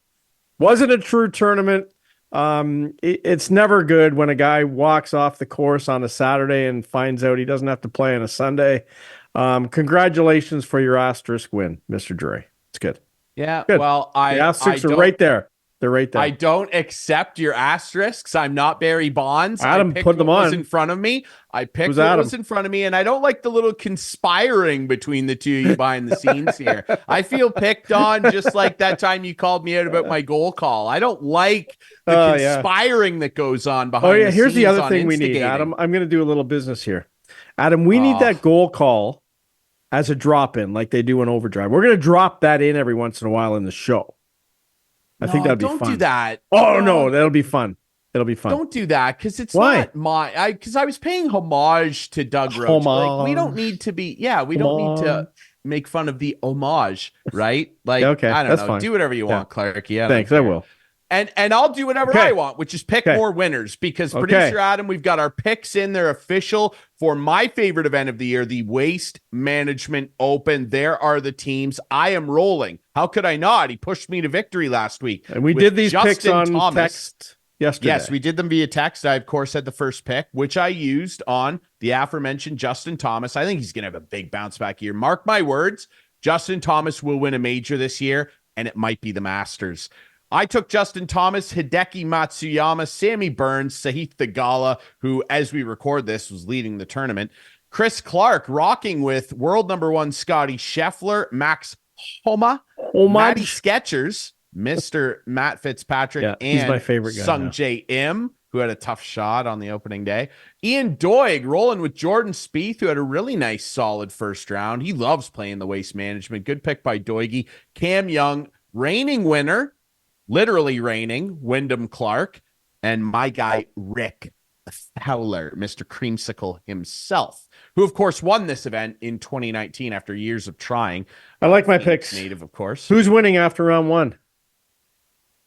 Wasn't a true tournament. It's never good when a guy walks off the course on a Saturday and finds out he doesn't have to play on a Sunday. Congratulations for your asterisk win, Mr. Drury. It's good. Yeah. Good. Well, the asterisks are right there. They're right there. I don't accept your asterisks. I'm not Barry Bonds. Adam put them on. Was in front of me. I picked what was in front of me, and I don't like the little conspiring between the two of you behind the scenes here. I feel picked on, just like that time you called me out about my goal call. I don't like the conspiring that goes on behind the scenes. Here's the other thing we need, Adam. I'm going to do a little business here. Adam, we need that goal call as a drop-in, like they do in Overdrive. We're going to drop that in every once in a while in the show. I think that'd be fun. Don't do that. Oh, no, that'll be fun. It'll be fun. Don't do that, because it's not because I was paying homage to Doug Roach. Like, we don't need to be, we don't need to make fun of the homage, right? Like, okay, I don't know. Fine. Do whatever you want, Clarkey. Thanks, I will. And I'll do whatever I want, which is pick more winners, because producer Adam, we've got our picks in. They're official for my favorite event of the year, the Waste Management Open. There are the teams. I am rolling. How could I not? He pushed me to victory last week. And we did these picks on text yesterday. Yes, we did them via text. I, of course, had the first pick, which I used on the aforementioned Justin Thomas. I think he's going to have a big bounce back year. Mark my words, Justin Thomas will win a major this year, and it might be the Masters. I took Justin Thomas, Hideki Matsuyama, Sammy Burns, Sahith Theegala, who, as we record this, was leading the tournament. Chris Clark rocking with world number 1 Scotty Scheffler, Max Homa, Matty Skechers, Mr. Matt Fitzpatrick, and he's my favorite guy Sung now. J. Im, who had a tough shot on the opening day. Ian Doig rolling with Jordan Spieth, who had a really nice, solid first round. He loves playing the Waste Management. Good pick by Doigie. Cam Young, reigning winner, literally reigning, Wyndham Clark, and my guy, Rick Fowler, Mr. Creamsicle himself, who, of course, won this event in 2019 after years of trying. I like my picks. Native, of course. Who's winning after round 1?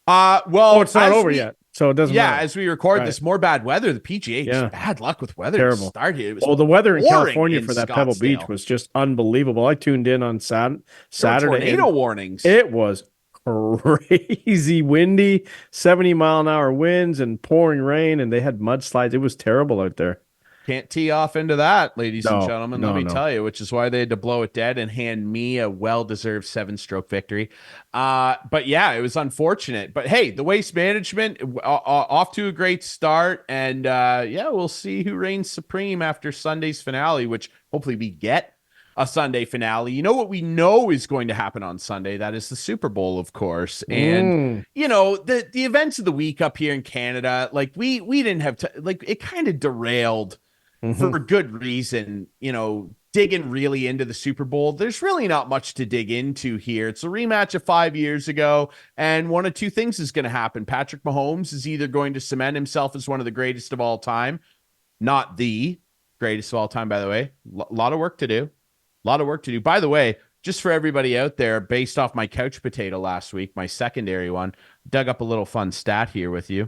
Well, it's not over yet, so it doesn't matter. As we record this, more bad weather. The PGA, just bad luck with weather. Terrible. It was the weather in California for that Scottsdale. Pebble Beach was just unbelievable. I tuned in on Saturday. Tornado warnings. It was crazy windy, 70-mile-an-hour winds and pouring rain, and they had mudslides. It was terrible out there. Can't tee off into that, ladies and gentlemen. Let me tell you, which is why they had to blow it dead and hand me a well-deserved 7-stroke victory. But yeah, it was unfortunate. But hey, the Waste Management off to a great start, and we'll see who reigns supreme after Sunday's finale, which hopefully we get a Sunday finale. You know what we know is going to happen on Sunday? That is the Super Bowl, of course. And the events of the week up here in Canada, like we didn't have it kind of derailed for good reason. Digging really into the Super Bowl, there's really not much to dig into here. It's a rematch of 5 years ago, and one of two things is going to happen. Patrick Mahomes is either going to cement himself as one of the greatest of all time, not the greatest of all time, by the way. A lot of work to do. By the way, just for everybody out there, based off my couch potato last week, my secondary one, dug up a little fun stat here with you.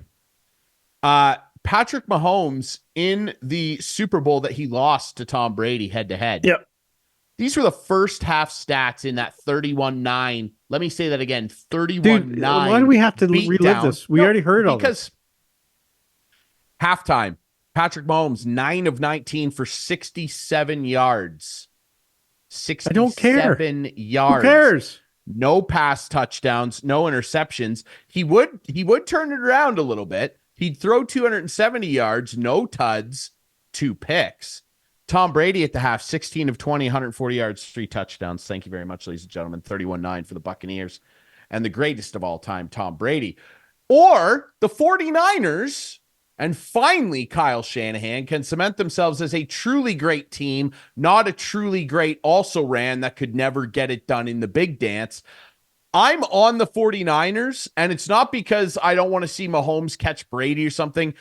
Patrick Mahomes in the Super Bowl that he lost to Tom Brady head-to-head. Yep. These were the first half stats in that 31-9. Let me say that again, 31-9. Why do we have to relive this? We already heard all this. Because halftime, Patrick Mahomes, 9 of 19 for 67 yards. I don't care. 67 Who yards. cares? No pass touchdowns, no interceptions. He would turn it around a little bit. He'd throw 270 yards, no tuds, 2 picks. Tom Brady at the half, 16 of 20, 140 yards, 3 touchdowns. Thank you very much, ladies and gentlemen. 31-9 for the Buccaneers. And the greatest of all time, Tom Brady. Or the 49ers, and finally Kyle Shanahan can cement themselves as a truly great team, not a truly great also-ran that could never get it done in the big dance. I'm on the 49ers, and it's not because I don't want to see Mahomes catch Brady or something.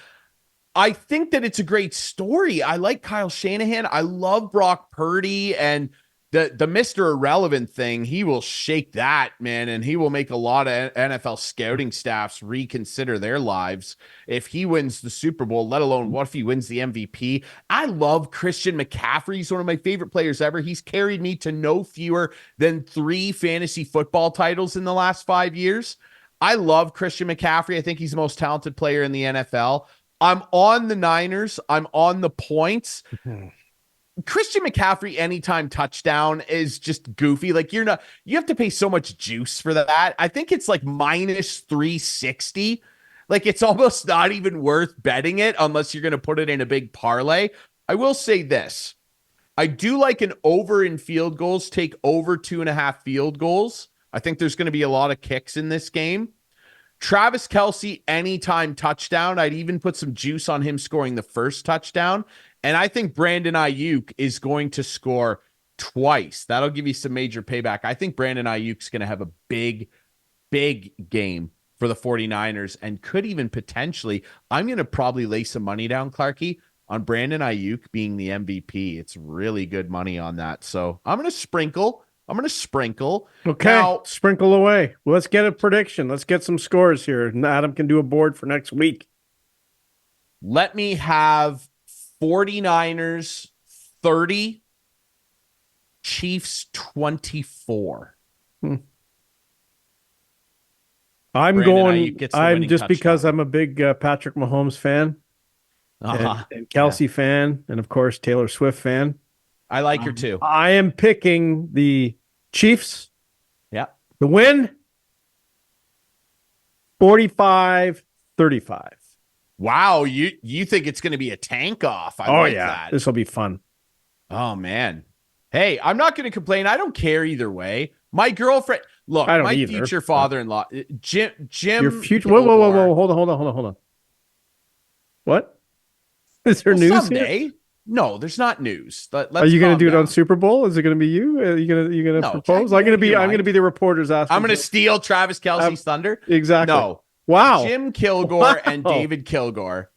I think that it's a great story. I like Kyle Shanahan. I love Brock Purdy, and the Mr. Irrelevant thing, he will shake that, man, and he will make a lot of NFL scouting staffs reconsider their lives if he wins the Super Bowl, let alone what if he wins the MVP. I love Christian McCaffrey. He's one of my favorite players ever. He's carried me to no fewer than 3 fantasy football titles in the last 5 years. I love Christian McCaffrey. I think he's the most talented player in the NFL. I'm on the Niners. I'm on the points. Christian McCaffrey anytime touchdown is just goofy. Like you have to pay so much juice for that. I think it's like minus 360. Like it's almost not even worth betting it unless you're going to put it in a big parlay. I will say this. I do like an over in field goals, take over 2.5 field goals. I think there's going to be a lot of kicks in this game. Travis Kelce, anytime touchdown. I'd even put some juice on him scoring the first touchdown. And I think Brandon Ayuk is going to score twice. That'll give you some major payback. I think Brandon Ayuk's going to have a big, big game for the 49ers and could even potentially, I'm going to probably lay some money down, Clarkey, on Brandon Ayuk being the MVP. It's really good money on that. So I'm going to sprinkle. Okay, now, sprinkle away. Well, let's get a prediction. Let's get some scores here. And Adam can do a board for next week. let me have 49ers 30, Chiefs 24. I'm Brandon Ayuk gets the winning just because touchdown. I'm a big Patrick Mahomes fan and Kelsey fan, and of course Taylor Swift fan. I like her too. I am picking the Chiefs Yeah. to win 45-35. Wow, you think it's going to be a tank off? I like that. This will be fun. Oh man. Hey, I'm not going to complain. I don't care either way. My girlfriend, look, I don't my either, future father-in-law, Jim. Your future. Whoa! Hold on. What? Is there news someday? here? No, there's not news. Are you going to do it on Super Bowl? Is it going to be you? Are you going to propose? I'm going to be the reporters asking. I'm going to steal Travis Kelce's thunder. Exactly. No. Wow. Jim Kilgore and David Kilgore.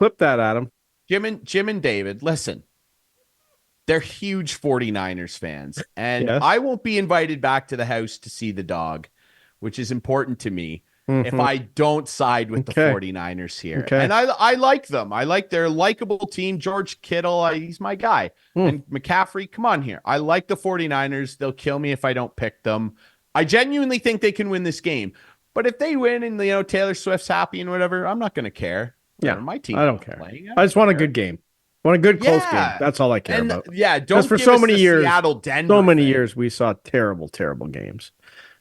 Flip that, Adam. Jim and David, listen. They're huge 49ers fans. And Yes. I won't be invited back to the house to see the dog, which is important to me if I don't side with the 49ers here. Okay. And I like them. I like their likable team. George Kittle, he's my guy. And McCaffrey, come on here. I like the 49ers. They'll kill me if I don't pick them. I genuinely think they can win this game. But if they win and Taylor Swift's happy and whatever, I'm not going to care. Yeah, my team. I don't care. I just want a good game. Want a good close game. That's all I care about. Yeah, don't for give so us many the years, Seattle Denver. So many thing. years we saw terrible games.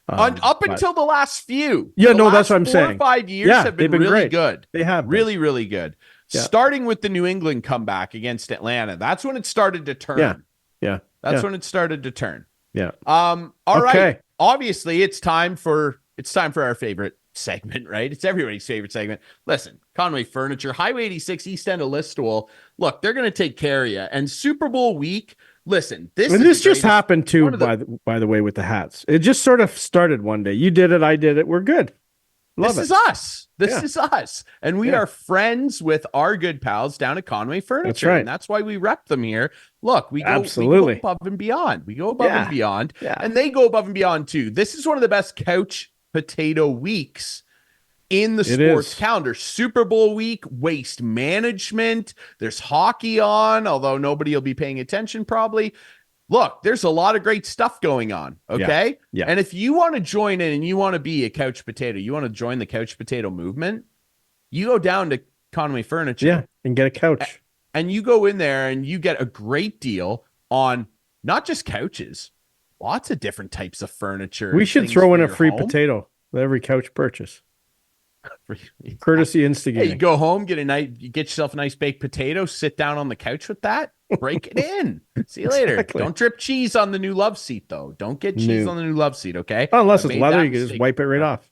Up until the last few. Yeah, the last that's what I'm 4 saying. or 5 years have been really great. good. They have been. really, really good. Yeah. Starting with the New England comeback against Atlanta. That's when it started to turn. Yeah. That's when it started to turn. Yeah. All right. Obviously, it's time for our favorite segment, right? It's everybody's favorite segment. Listen, Conway Furniture, Highway 86, East End of Listowel. Look, they're going to take care of you. And Super Bowl week, listen, this just happened too, by the way, with the hats. It just sort of started one day. You did it, I did it. We're good. This is us. This is us. And we are friends with our good pals down at Conway Furniture. That's right. And that's why we rep them here. Look, we go above and beyond. We go above and beyond. Yeah. And they go above and beyond too. This is one of the best couch potato weeks in the sports calendar. Super Bowl week, waste management. There's hockey on, although nobody will be paying attention probably. Look, there's a lot of great stuff going on. Okay. Yeah. And if you want to join in and you want to be a couch potato, you want to join the couch potato movement, you go down to Conway Furniture. Yeah. And get a couch. And you go in there and you get a great deal on not just couches, lots of different types of furniture. We and should things throw for in a your free home. potato with every couch purchase. Courtesy Hey, Instigating. you go home, you get yourself a nice baked potato, sit down on the couch with that, break it in. See you later. Exactly. Don't drip cheese on the new love seat, though. Don't get cheese No. on the new love seat, okay? Unless I it's made leather, that you can just mistake wipe it right before. off.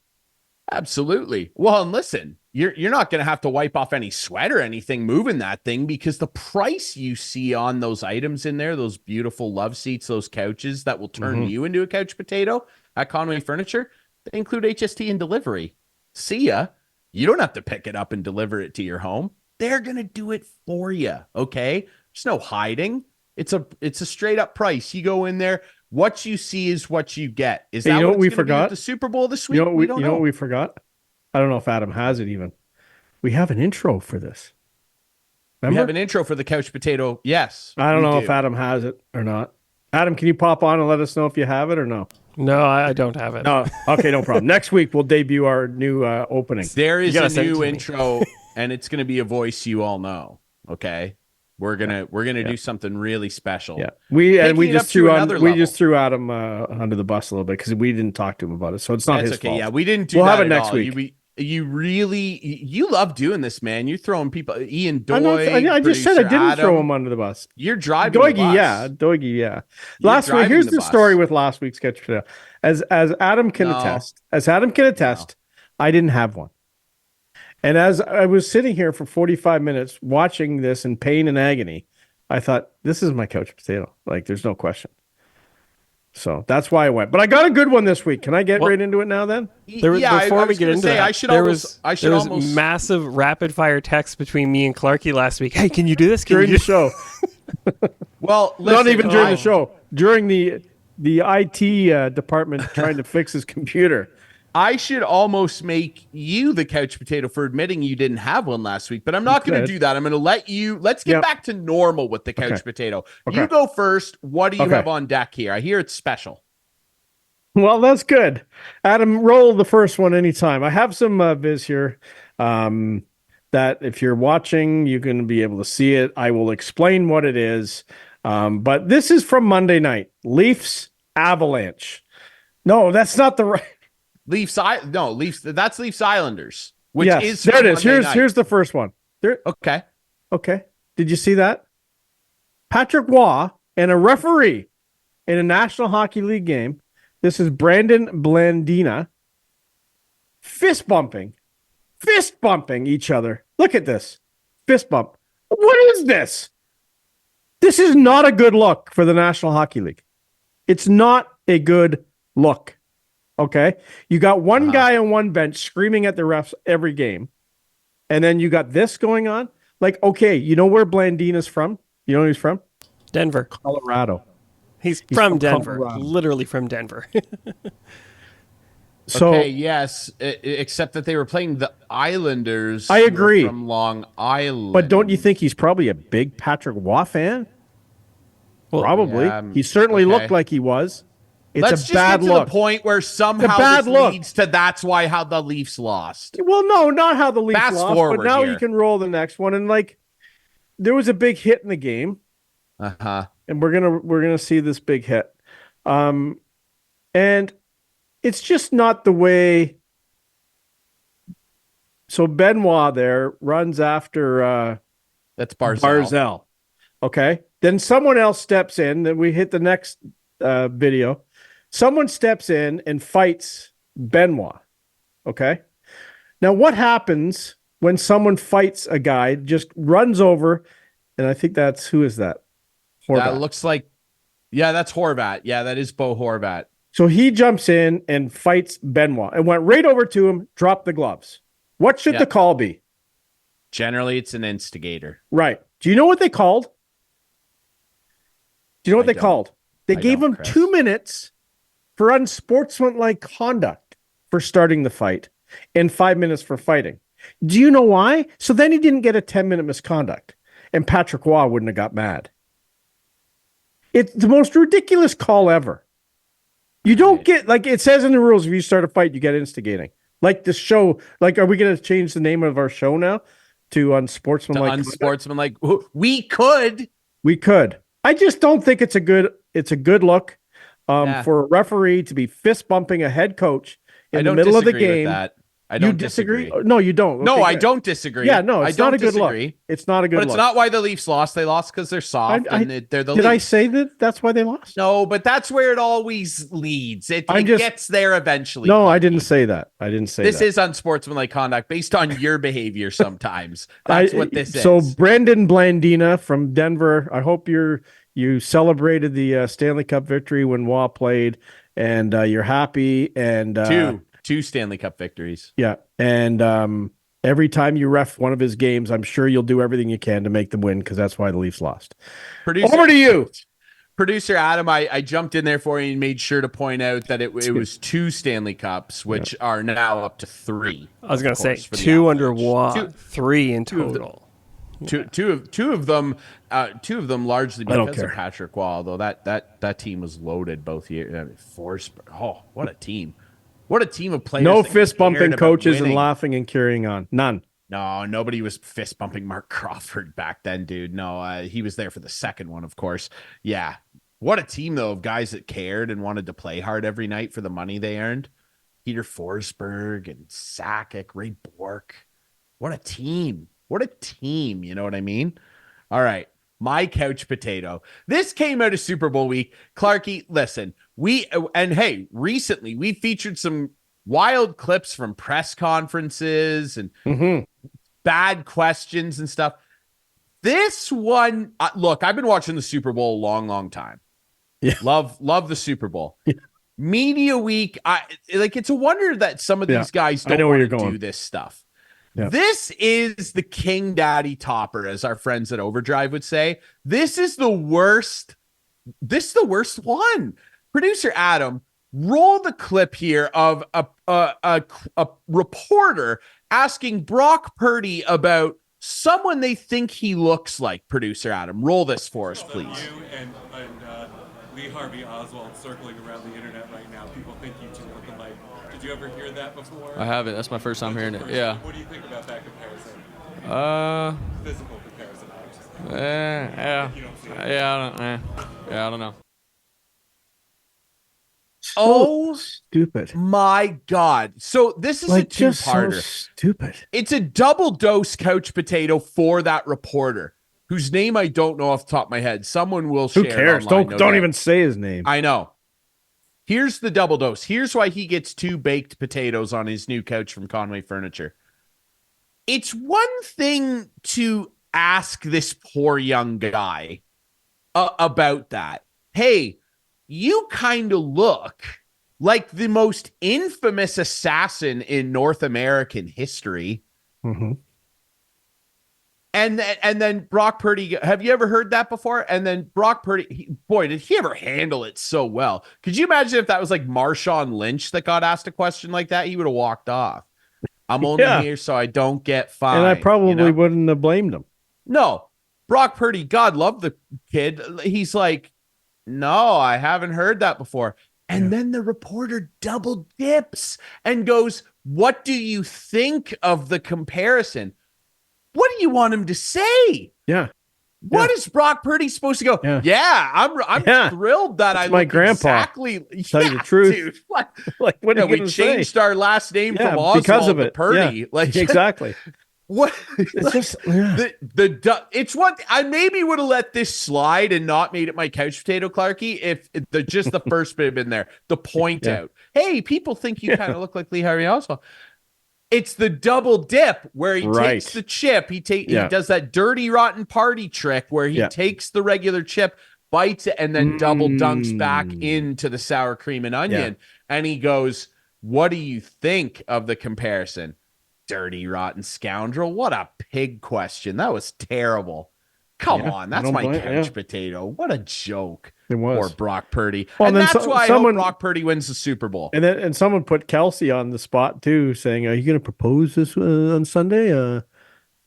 Absolutely. Well, and listen, you're not going to have to wipe off any sweat or anything moving that thing, because the price you see on those items in there, those beautiful love seats, those couches that will turn you into a couch potato at Conway Furniture, they include HST and delivery. See ya. You don't have to pick it up and deliver it to your home. They're going to do it for you, okay? There's no hiding. It's a straight up price. You go in there, what you see is what you get. Is that what we forgot? The Super Bowl this week? You know know what we forgot? I don't know if Adam has it even. We have an intro for this. Remember? We have an intro for the couch potato. Yes. I don't know if Adam has it or not. Adam, can you pop on and let us know if you have it or no? No, I don't have it. No. Okay, no problem. Next week we'll debut our new opening. There is gotta a send it new to me. intro, and it's going to be a voice you all know. Okay, we're gonna do something really special. Yeah, we Taking it just up to threw another we level. just threw Adam under the bus a little bit because we didn't talk to him about it, so it's not That's his okay. fault. Yeah, we didn't do We'll that have it at next all. week. You love doing this, man. You're throwing people. Ian I'm not- Doig. I just said I producer didn't throw Adam. him under the bus. You're driving the Doigie, bus. yeah, Doigie, yeah. You're Last week, driving here's the the bus. story with last week's sketch potato. As Adam can attest, I didn't have one. And as I was sitting here for 45 minutes watching this in pain and agony, I thought, this is my couch potato. Like, there's no question. So that's why I went. But I got a good one this week. Can I get right into it now then? Before we get into that, there was massive rapid fire text between me and Clarkey last week. Hey, can you do this? During the show. Well, not even during the show. During the IT department trying to fix his computer. I should almost make you the couch potato for admitting you didn't have one last week, but I'm not going to do that. I'm going to let's get back to normal with the couch potato. Okay. You go first. What do you have on deck here? I hear it's special. Well, that's good. Adam, roll the first one anytime. I have some viz here that if you're watching, you're going to be able to see it. I will explain what it is. But this is from Monday night. Leafs Avalanche. No, that's not the right. Leafs. That's Leafs Islanders. Which is there it is. Monday Here's the first one. There. Okay. Did you see that? Patrick Waugh and a referee in a National Hockey League game. This is Brandon Blandina. Fist bumping each other. Look at this. Fist bump. What is this? This is not a good look for the National Hockey League. It's not a good look. Okay. You got one guy on one bench screaming at the refs every game. And then you got this going on. Like, okay, you know where Blandina's from? You know where he's from? Denver. Colorado. He's from Denver. Colorado. Literally from Denver. So yes, except that they were playing the Islanders. I agree. From Long Island. But don't you think he's probably a big Patrick Waugh fan? Well, probably. Yeah, he certainly looked like he was. Let's just get to the point where somehow this leads to that's why how the Leafs lost. Well, no, not how the Leafs lost, but now here. you can roll the next one. And like, there was a big hit in the game. And we're gonna see this big hit. And it's just not the way. So Benoit there runs after that's Barzal. Barzal. Okay. Then someone else steps in. Then we hit the next video. Someone steps in and fights Benoit. Okay. Now, what happens when someone fights a guy, just runs over, and I think who is that? Horvat. That looks like, that's Horvat. Yeah, that is Bo Horvat. So he jumps in and fights Benoit and went right over to him, dropped the gloves. What should the call be? Generally, it's an instigator. Right. Do you know what they called? Do you know what they called? They gave him 2 minutes for unsportsmanlike conduct for starting the fight and 5 minutes for fighting. Do you know why? So then he didn't get a 10-minute misconduct, and Patrick Waugh wouldn't have got mad. It's the most ridiculous call ever. You don't get, like it says in the rules, if you start a fight, you get instigating. Like the show, like, are we going to change the name of our show now to unsportsmanlike? Unsportsmanlike. We could. I just don't think it's a good it's a good look for a referee to be fist bumping a head coach in the middle of the game. With that. I don't disagree. No, you don't. Okay, no, I don't disagree. Yeah, no, it's not a good look. It's not a good look. But it's not why the Leafs lost. They lost because they're soft and they're the Leafs. Did I say that that's why they lost? No, but that's where it always leads. It gets there eventually. No, I didn't say that. I didn't say this that. This is unsportsmanlike conduct based on your behavior sometimes. That's what this is. So Brendan Blandina from Denver, I hope you celebrated the Stanley Cup victory when Waugh played, and you're happy. And Two Stanley Cup victories. Yeah. And every time you ref one of his games, I'm sure you'll do everything you can to make them win, because that's why the Leafs lost. Over to you. Producer Adam, I jumped in there for you and made sure to point out that it was 2 Stanley Cups, which are now up to 3. I was going to say 2 under Waugh, 3 in total. Two of them largely because of Patrick Waugh, though that team was loaded both years. Forsberg, what a team! What a team of players. No fist bumping coaches and laughing and carrying on. None. No, nobody was fist bumping Mark Crawford back then, dude. No, he was there for the second one, of course. Yeah. What a team, though, of guys that cared and wanted to play hard every night for the money they earned. Peter Forsberg and Sakic, Ray Bourque. What a team. What a team. You know what I mean? All right. My couch potato. This came out of Super Bowl week. Clarkey, listen, recently we featured some wild clips from press conferences and bad questions and stuff. This one, look, I've been watching the Super Bowl a long, long time. Yeah. Love the Super Bowl. Yeah. Media week, it's a wonder that some of these guys don't want to do this stuff. Yeah. This is the King Daddy topper, as our friends at Overdrive would say. This is the worst. This is the worst one. Producer Adam, roll the clip here of a reporter asking Brock Purdy about someone they think he looks like. Producer Adam, roll this for us, please. You and Lee Harvey Oswald circling around the internet right now. People think you two look alike. Did you ever hear that before? I haven't. That's my first time hearing it. Yeah. What do you think about that comparison? Physical comparison, obviously. I don't know. Oh, stupid. My God. So this is a two-parter. So stupid. It's a double dose couch potato for that reporter, whose name I don't know off the top of my head. Someone will share. Who cares? Don't even say his name. I know. Here's the double dose. Here's why he gets 2 baked potatoes on his new couch from Conway Furniture. It's one thing to ask this poor young guy about that. Hey, you kind of look like the most infamous assassin in North American history. Mm-hmm. And then Brock Purdy, have you ever heard that before? And then Brock Purdy, did he ever handle it so well? Could you imagine if that was like Marshawn Lynch that got asked a question like that? He would have walked off. I'm only here so I don't get fined. And I probably wouldn't have blamed him. No. Brock Purdy, God love the kid. He's like, no, I haven't heard that before. And then the reporter double dips and goes, what do you think of the comparison? What do you want him to say? Yeah. What is Brock Purdy supposed to go? Yeah, I'm thrilled that I my grandpa. Exactly. Tell you the truth. Dude, what are we changed our last name from Oswald because of it. to Purdy. Yeah. Exactly. What? It's just it's what I maybe would have let this slide and not made it my couch potato, Clarkey, if just the first bit had been there. The point out. Hey, people think you kind of look like Lee Harvey Oswald. It's the double dip where he takes the chip. He does that dirty, rotten party trick where he takes the regular chip, bites it, and then double dunks back into the sour cream and onion. And he goes, what do you think of the comparison? Dirty, rotten scoundrel. What a pig question. That was terrible. Come on. That's my couch potato. What a joke. It was. Or Brock Purdy. Well, and that's why I hope Brock Purdy wins the Super Bowl. And someone put Kelsey on the spot too, saying, are you going to propose this on Sunday? Yeah,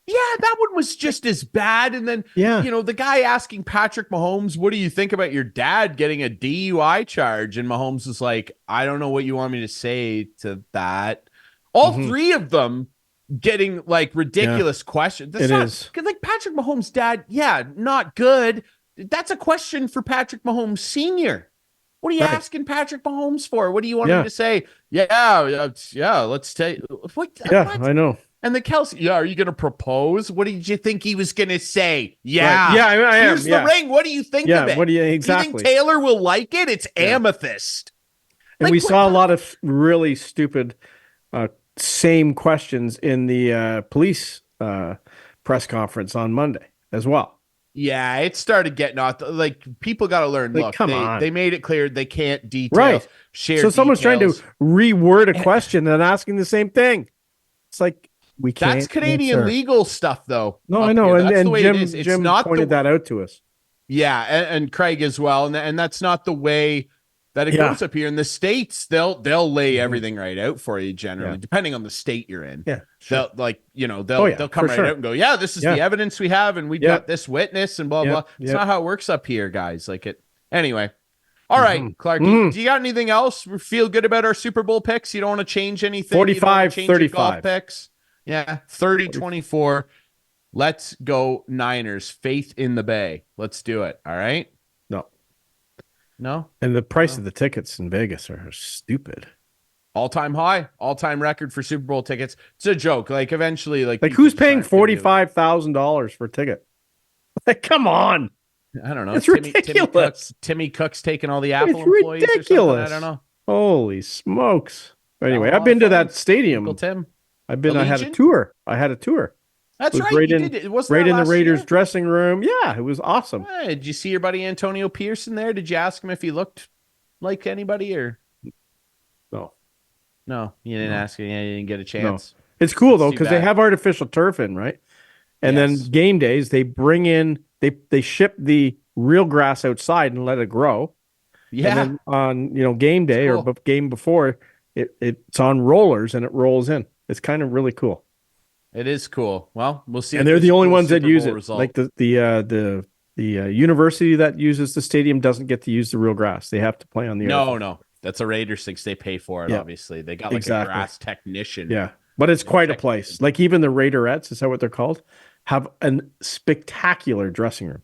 that one was just as bad. And then, the guy asking Patrick Mahomes, what do you think about your dad getting a DUI charge? And Mahomes is like, I don't know what you want me to say to that. All 3 of them getting like ridiculous questions. That's it is. Like Patrick Mahomes' dad, not good. That's a question for Patrick Mahomes Sr. What are you asking Patrick Mahomes for? What do you want him to say? Let's take. What? I know. And the Kelsey, are you going to propose? What did you think he was going to say? Yeah. I am. Here's the ring. What do you think of it? What do you exactly? Do you think Taylor will like it? It's amethyst. And we saw a lot of really stupid same questions in the police press conference on Monday as well. Yeah, it started getting off. Like, people got to learn. Look, come on. They made it clear they can't share. So someone's trying to reword a question and asking the same thing. It's like, we can't. That's Canadian legal stuff, though. No, I know. That's the way Jim, it is. It's Jim not pointed that out to us. Yeah, and Craig as well. And that's not the way that it goes up here in the States. They'll lay everything right out for you generally, depending on the state you're in. Yeah, sure. They'll come right out and go, this is the evidence we have, and we've got this witness and blah blah. It's not how it works up here, guys. Anyway. All right, Clarkey, do you got anything else? We feel good about our Super Bowl picks. You don't want to change anything. 45-35 golf picks. Yeah, 30-24. Let's go Niners. Faith in the Bay. Let's do it. All right. No. And the price of the tickets in Vegas are stupid. All-time high, all-time record for Super Bowl tickets. It's a joke. Eventually, who's paying $45,000 for a ticket? Come on. I don't know. It's ridiculous. Timmy Cook's taking all the Apple employees. Ridiculous. I don't know. Holy smokes. Anyway, I've been to that stadium. Uncle Tim. I had a tour. That's right. Right in the Raiders dressing room. Yeah, it was awesome. Hey, did you see your buddy Antonio Pearson there? Did you ask him if he looked like anybody or? No, you didn't ask him. Yeah, you didn't get a chance. No. It's cool though because they have artificial turf in, right? And then game days they bring in they ship the real grass outside and let it grow. Yeah. And then on game day or game before it's on rollers and it rolls in. It's kind of really cool. It is cool. Well, we'll see. And they're the only ones that use it. Result. Like the university that uses the stadium doesn't get to use the real grass. They have to play on the earth. No. That's a Raiders thing. They pay for it, obviously. They got a grass technician. Yeah. But it's quite a place. Like even the Raiderettes, is that what they're called? Have a spectacular dressing room.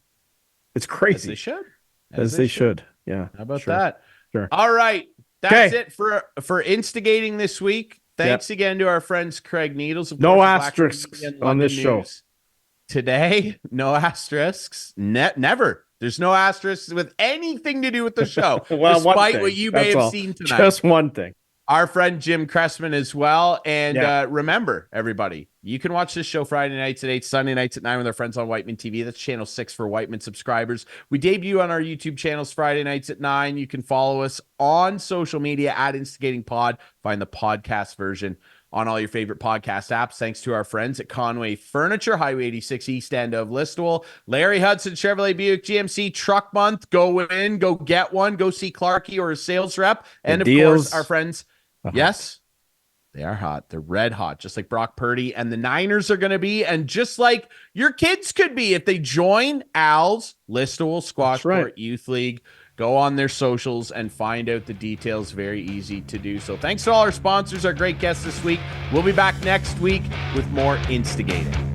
It's crazy. As they should. As they should. Yeah. How about that? Sure. All right. That's it for Instigating this week. Thanks again to our friends Craig Needles. No asterisks on this show. Today, no asterisks. Never. There's no asterisks with anything to do with the show. Well, despite what you may have seen tonight. Just one thing. Our friend Jim Cressman as well. And remember, everybody, you can watch this show Friday nights at 8, Sunday nights at 9 with our friends on Whiteman TV. That's channel 6 for Whiteman subscribers. We debut on our YouTube channels Friday nights at 9. You can follow us on social media at Instigating Pod. Find the podcast version on all your favorite podcast apps. Thanks to our friends at Conway Furniture, Highway 86 East End of Listowel. Larry Hudson, Chevrolet Buick GMC Truck Month. Go in, go get one. Go see Clarkey or a sales rep. And of course, our friends. Yes, they are hot. They're red hot, just like Brock Purdy and the Niners are going to be, and just like your kids could be if they join Al's Listowel Squash Court Youth League. Go on their socials and find out the details. Very easy to do. So thanks to all our sponsors, our great guests this week. We'll be back next week with more Instigating.